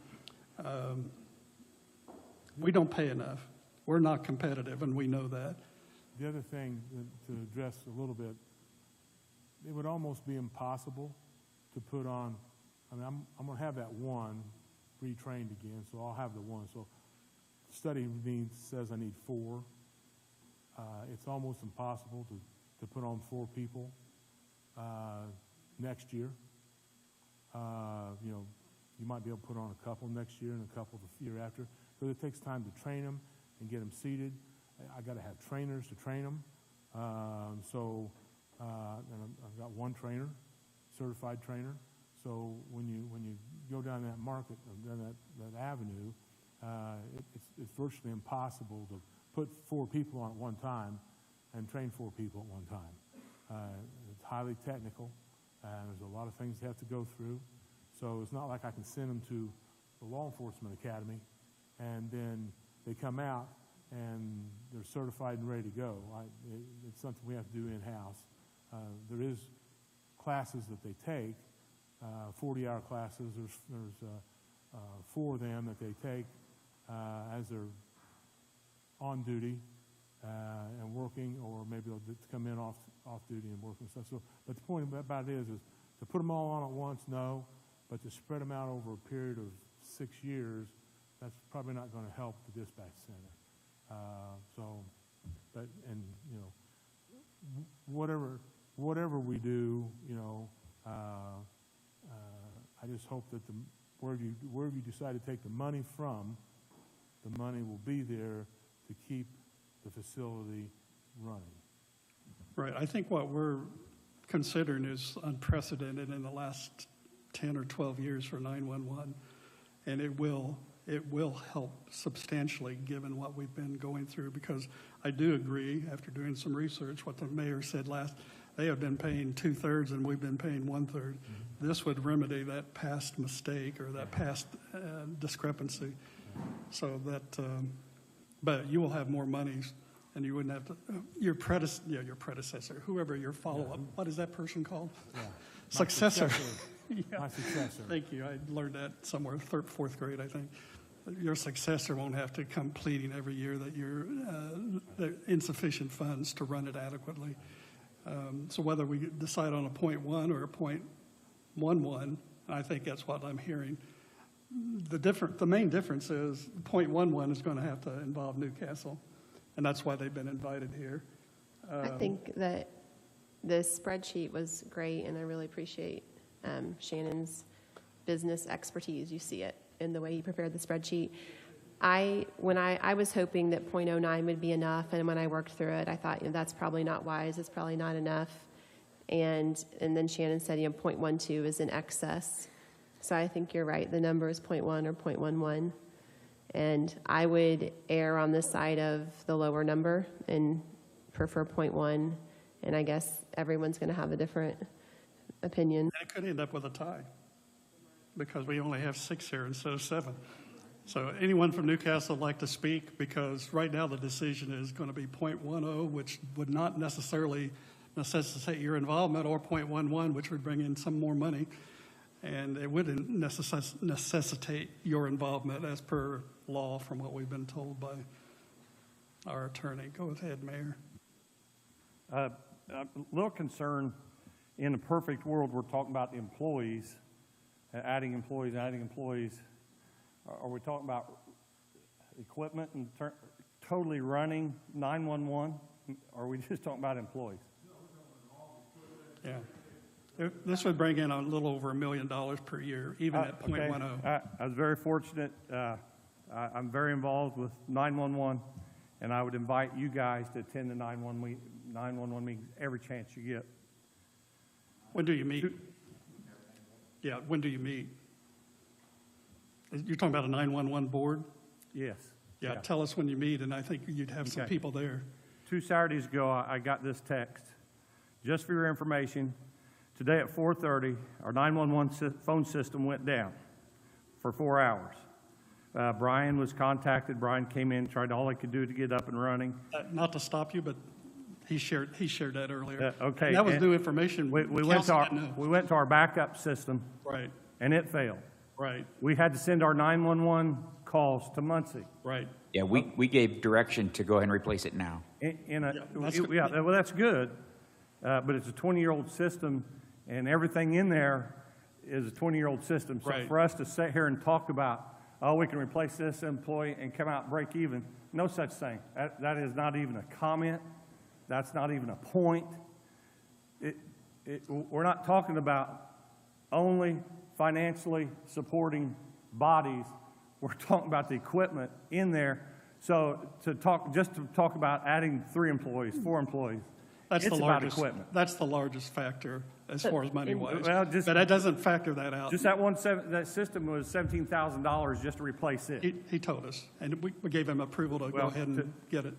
We don't pay enough. We're not competitive, and we know that. The other thing to address a little bit, it would almost be impossible to put on, I mean, I'm going to have that one retrained again, so I'll have the one. So study says I need 4. It's almost impossible to put on 4 people next year. You might be able to put on a couple next year and a couple the year after, because it takes time to train them and get them seated. I got to have trainers to train them. And I've got one trainer, certified trainer. So when you go down that market, down that avenue, it's virtually impossible to put 4 people on at one time and train 4 people at one time. It's highly technical, and there's a lot of things you have to go through. So it's not like I can send them to the law enforcement academy, and then they come out and they're certified and ready to go. It's something we have to do in-house. There is classes that they take, 40-hour classes. There's 4 of them that they take as they're on duty and working, or maybe they'll come in off duty and work and stuff. So, but the point about it is to put them all on at once, no, but to spread them out over a period of 6 years, that's probably not going to help the dispatch center. Whatever we do, I just hope that wherever you decide to take the money from, the money will be there to keep the facility running. Right. I think what we're considering is unprecedented in the last 10 or 12 years for 911, and it will help substantially given what we've been going through, because I do agree, after doing some research, what the mayor said last, they have been paying 2/3 and we've been paying 1/3. Mm-hmm. This would remedy that past mistake or that past discrepancy. So that, but you will have more monies, and you wouldn't have to, your predecessor, whoever your follow-up, what is that person called? Yeah. Successor. Yeah. My successor. Thank you. I learned that somewhere, 4th grade, I think. Your successor won't have to come pleading every year that you're insufficient funds to run it adequately. So whether we decide on a 0.1 or a 0.11, I think that's what I'm hearing. The main difference is 0.11 is going to have to involve Newcastle, and that's why they've been invited here. I think that this spreadsheet was great, and I really appreciate Shannon's business expertise. You see it in the way he prepared the spreadsheet. When I was hoping that .09 would be enough, and when I worked through it, I thought, that's probably not wise, it's probably not enough. And then Shannon said, .12 is in excess. So I think you're right, the number is .1 or .11. And I would err on the side of the lower number and prefer .1, and I guess everyone's going to have a different opinion. It could end up with a tie, because we only have 6 here instead of 7. So anyone from Newcastle would like to speak, because right now the decision is going to be .10, which would not necessarily necessitate your involvement, or .11, which would bring in some more money, and it wouldn't necessitate your involvement as per law from what we've been told by our attorney. Go ahead, Mayor. A little concern, in a perfect world, we're talking about the employees, adding employees. Are we talking about equipment and totally running 911? Or are we just talking about employees? Yeah. This would bring in a little over $1 million per year, even at .10. I was very fortunate. I'm very involved with 911, and I would invite you guys to attend the 911 meetings every chance you get. When do you meet? Yeah, when do you meet? You're talking about a 911 board? Yes. Yeah, tell us when you meet, and I think you'd have some people there. 2 Saturdays ago, I got this text. Just for your information, today at 4:30, our 911 phone system went down for 4 hours. Brian was contacted. Brian came in, tried all he could do to get up and running. Not to stop you, but he shared that earlier. Okay. And that was new information. We went to our backup system. Right. And it failed. Right. We had to send our 911 calls to Muncie. Right. Yeah, we gave direction to go ahead and replace it now. Well, that's good, but it's a 20-year-old system, and everything in there is a 20-year-old system. So for us to sit here and talk about, oh, we can replace this employee and come out break even, no such thing. That is not even a comment. That's not even a point. We're not talking about only financially supporting bodies. We're talking about the equipment in there. So to talk about adding 3 employees, 4 employees, it's about equipment. That's the largest factor as far as money-wise. Well, but that doesn't factor that out. Just that system was $17,000 just to replace it. He told us, and we gave him approval to go ahead and get it.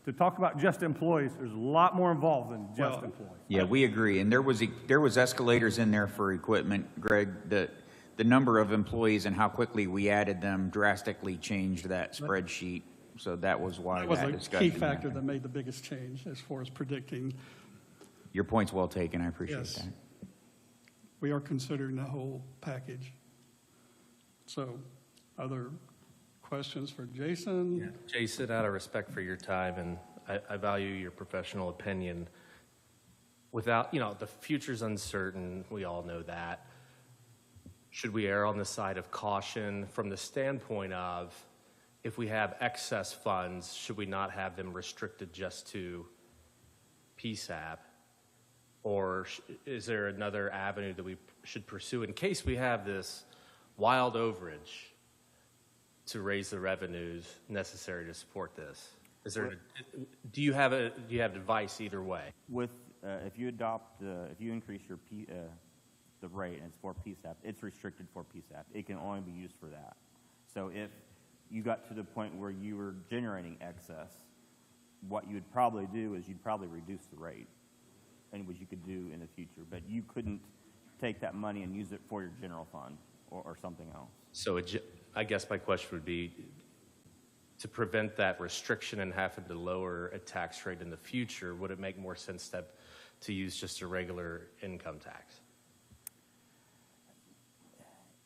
To talk about just employees, there's a lot more involved than just employees. Yeah, we agree. And there was escalators in there for equipment, Greg. The number of employees and how quickly we added them drastically changed that spreadsheet. So that was why that discussion was a key factor that made the biggest change as far as predicting. Your point's well taken. I appreciate that. We are considering the whole package. So, other questions for Jason? Yeah. Jason, out of respect for your time, and I value your professional opinion, without, the future's uncertain, we all know that. Should we err on the side of caution from the standpoint of, if we have excess funds, should we not have them restricted just to PSAP? Or is there another avenue that we should pursue in case we have this wild overage to raise the revenues necessary to support this? Do you have advice either way? If you increase your the rate and it's for PSAP, it's restricted for PSAP. It can only be used for that. So if you got to the point where you were generating excess, what you'd probably do is you'd probably reduce the rate, and which you could do in the future. But you couldn't take that money and use it for your general fund or something else. So I guess my question would be, to prevent that restriction and having to lower a tax rate in the future, would it make more sense to use just a regular income tax?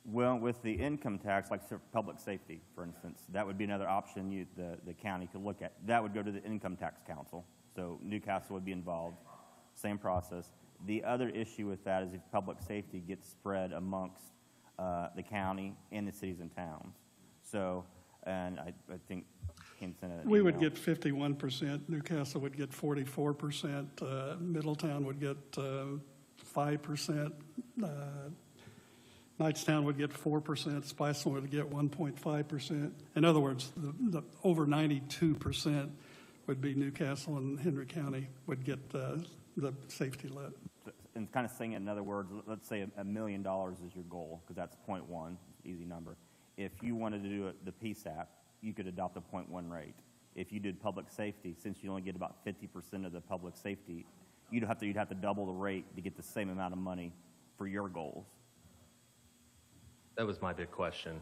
Well, with the income tax, like public safety, for instance, that would be another option the county could look at. That would go to the Income Tax Council, so Newcastle would be involved. Same process. The other issue with that is if public safety gets spread amongst the county and the cities and towns. So, and I think Ken sent an We would email. get 51%, Newcastle would get 44%, Middletown would get 5%, Knightstown would get 4%, Spiceland would get 1.5%. In other words, the over 92% would be Newcastle, and Henry County would get the safety net. And kind of saying it in other words, let's say $1 million is your goal, because that's 0.1, easy number. If you wanted to do the PSAP, you could adopt a 0.1 rate. If you did public safety, since you only get about 50% of the public safety, you'd have to double the rate to get the same amount of money for your goals. That was my big question.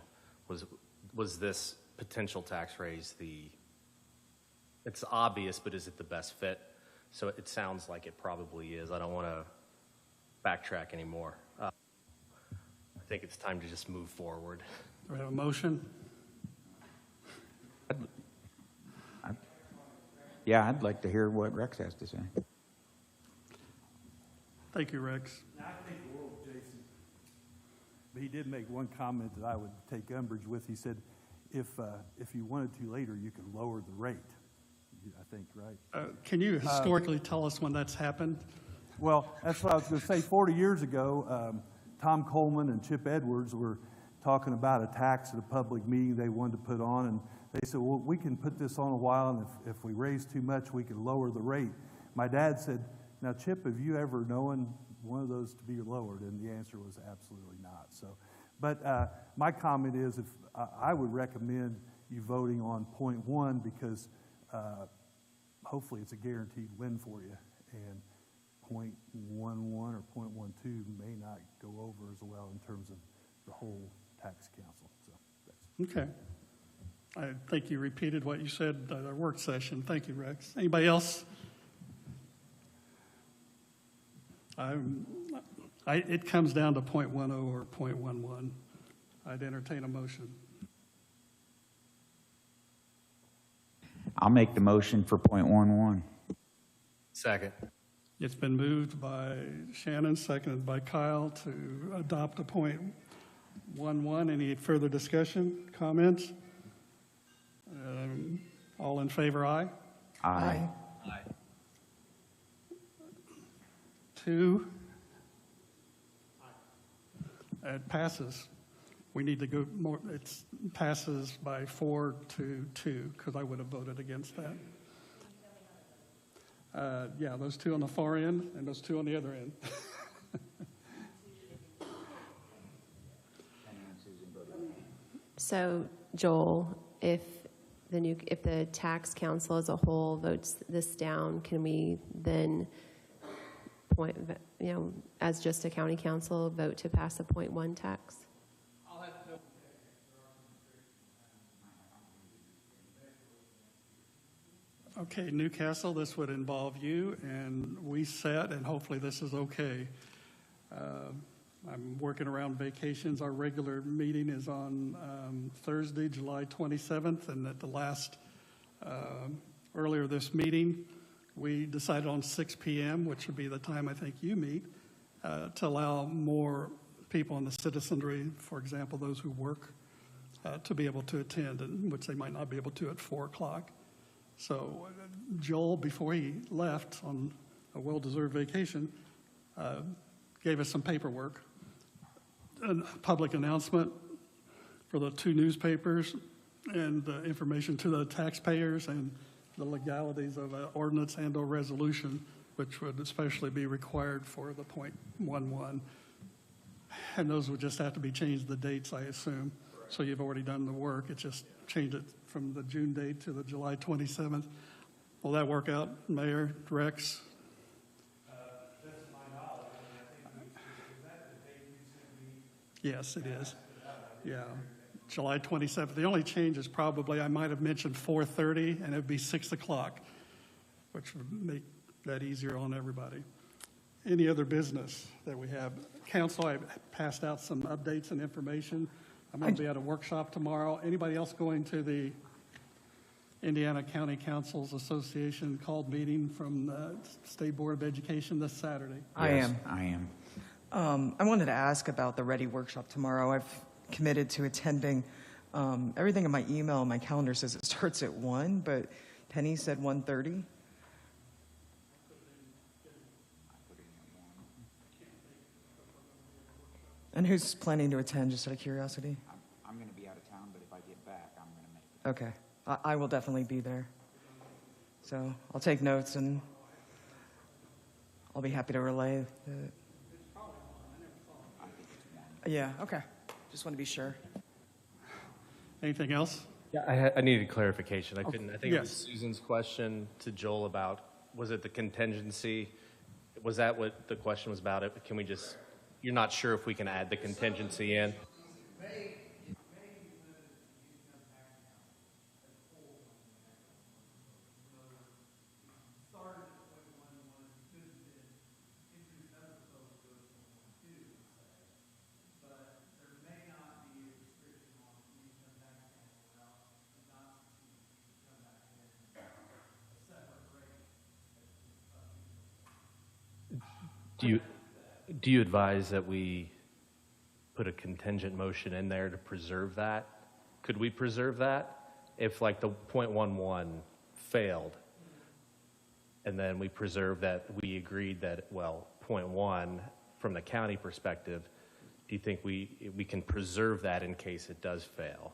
Was this potential tax raise it's obvious, but is it the best fit? So it sounds like it probably is. I don't want to backtrack anymore. I think it's time to just move forward. Do we have a motion? Yeah, I'd like to hear what Rex has to say. Thank you, Rex. I think the world of Jason. But he did make one comment that I would take umbrage with. He said, if you wanted to later, you could lower the rate. I think, right? Can you historically tell us when that's happened? Well, that's what I was going to say. 40 years ago, Tom Coleman and Chip Edwards were talking about a tax at a public meeting they wanted to put on, and they said, well, we can put this on a while, and if we raise too much, we can lower the rate. My dad said, now, Chip, have you ever known one of those to be lowered? And the answer was absolutely not. So, but my comment is, if I would recommend you voting on 0.1 because hopefully it's a guaranteed win for you, and 0.11 or 0.12 may not go over as well in terms of the whole tax council. So that's Okay. I think you repeated what you said at our work session. Thank you, Rex. Anybody else? It comes down to 0.10 or 0.11. I'd entertain a motion. I'll make the motion for 0.11. Second. It's been moved by Shannon, seconded by Kyle to adopt a 0.11. Any further discussion, comments? All in favor, aye? Aye. Aye. 2. It passes. We need to go more, it passes by 4 to 2, because I would have voted against that. Yeah, those 2 on the far end and those 2 on the other end. So, Joel, if the tax council as a whole votes this down, can we then as just a county council, vote to pass a 0.1 tax? Okay, Newcastle, this would involve you, and we set, and hopefully this is okay. I'm working around vacations. Our regular meeting is on Thursday, July 27th, and at the last, earlier this meeting, we decided on 6 p.m., which would be the time I think you meet, to allow more people in the citizenry, for example, those who work, to be able to attend, and which they might not be able to at 4 o'clock. So Joel, before he left on a well-deserved vacation, gave us some paperwork, a public announcement for the 2 newspapers, and information to the taxpayers and the legalities of an ordinance and or resolution, which would especially be required for the 0.11. And those would just have to be changed, the dates, I assume. So you've already done the work. It's just change it from the June date to the July 27th. Will that work out, Mayor, Rex? that's my knowledge. I think is that the date you sent me? Yes, it is. Yeah, July 27th. The only change is probably, I might have mentioned 4:30, and it would be 6 o'clock, which would make that easier on everybody. Any other business that we have? Council, I passed out some updates and information. I'm going to be at a workshop tomorrow. Anybody else going to the Indiana County Councils Association called meeting from the State Board of Education this Saturday? I Yes, am. I am. I wanted to ask about the Ready workshop tomorrow. I've committed to attending. Everything in my email and my calendar says it starts at 1, but Penny said 1:30. And who's planning to attend, just out of curiosity? I'm going to be out of town, but if I get back, I'm going to make it. Okay. I will definitely be there. So I'll take notes, and I'll be happy to relay. Yeah, okay. Just want to be sure. Anything else? Yeah, I needed clarification. I couldn't, I think it was Yes. Susan's question to Joel about, was it the contingency? Was that what the question was about? Can we just, you're not sure if we can add the contingency in? Do you advise that we put a contingent motion in there to preserve that? Could we preserve that if like the .11 failed? And then we preserve that, we agreed that, well, .1 from the county perspective, do you think we can preserve that in case it does fail?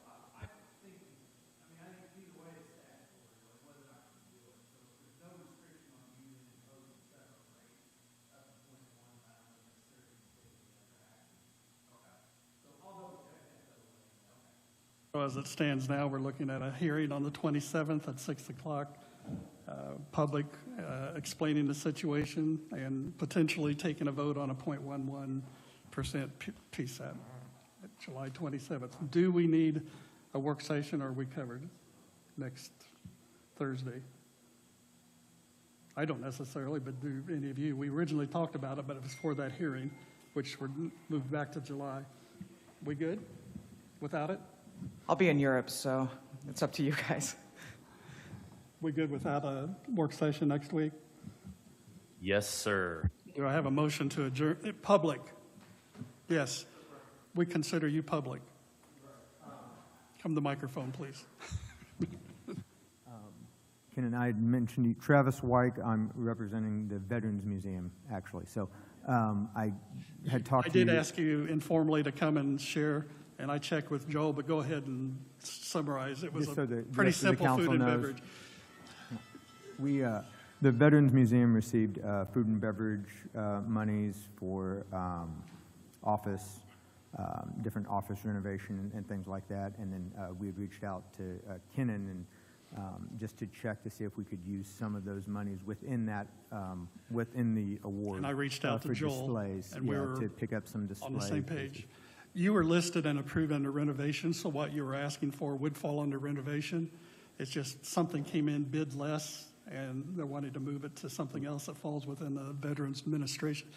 So as it stands now, we're looking at a hearing on the 27th at 6 o'clock, public explaining the situation and potentially taking a vote on a 0.11% PSAP at July 27th. Do we need a work session, or are we covered next Thursday? I don't necessarily, but do any of you? We originally talked about it, but it was for that hearing, which were moved back to July. We good without it? I'll be in Europe, so it's up to you guys. We good without a work session next week? Yes, sir. Do I have a motion to adjourn? Public? Yes. We consider you public. Come to the microphone, please. Ken and I had mentioned you, Travis Wyke. I'm representing the Veterans Museum, actually. So I had talked to you. I did ask you informally to come and share, and I checked with Joel, but go ahead and summarize. It was Just so the pretty rest of the simple council food and knows. beverage. The Veterans Museum received food and beverage monies for office, different office renovation and things like that. And then we had reached out to Kennan and just to check to see if we could use some of those monies within that, within the award. And I reached out to for Joel, displays, and we were to pick up some displays. on the same page. You were listed and approved under renovation, so what you were asking for would fall under renovation. It's just something came in bid less, and they're wanting to move it to something else that falls within the Veterans Administration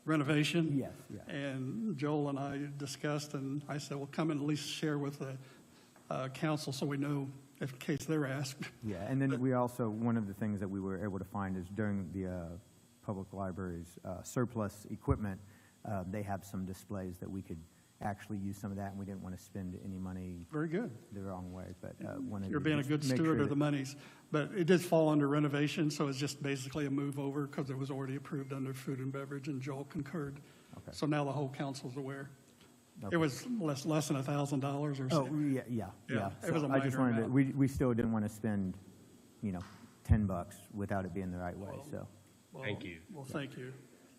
renovation. Yes, yes. And Joel and I discussed, and I said, well, come and at least share with the council so we know if in case they're asked. Yeah, and then we also, one of the things that we were able to find is during the public library's surplus equipment, they have some displays that we could actually use some of that, and we didn't want to spend any money Very good. the wrong way, but wanted You're to being a just good make steward sure of the that- monies, but it did fall under renovation, so it's just basically a move over because it was already approved under food and beverage, and Joel concurred. Okay. So now the whole council's aware. Okay. It was less than $1,000 or so. Oh, yeah, yeah, Yeah, yeah. it was a I just minor wanted to, amount. we still didn't want to spend, $10 without it being the right way, so. Well, Thank you. Well, thank you.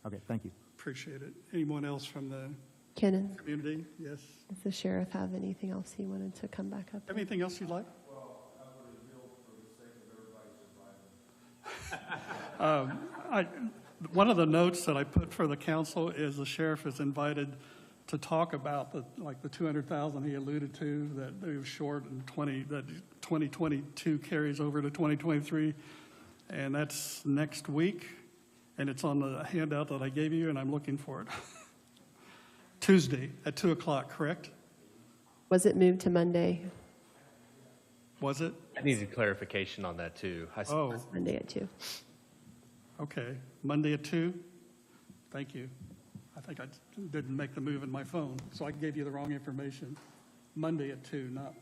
Okay, thank you. Appreciate it. Anyone else from the Kennan, community? Yes. does the sheriff have anything else he wanted to come back up? Anything else you'd like? One of the notes that I put for the council is the sheriff is invited to talk about the 200,000 he alluded to that he was short in 2022 carries over to 2023. And that's next week. And it's on the handout that I gave you, and I'm looking for it. Tuesday at 2 o'clock, correct? Was it moved to Monday? Was it? I needed clarification on that too. Oh, Monday at 2. okay. Monday at 2? Thank you. I think I didn't make the move in my phone, so I gave you the wrong information. Monday at 2, not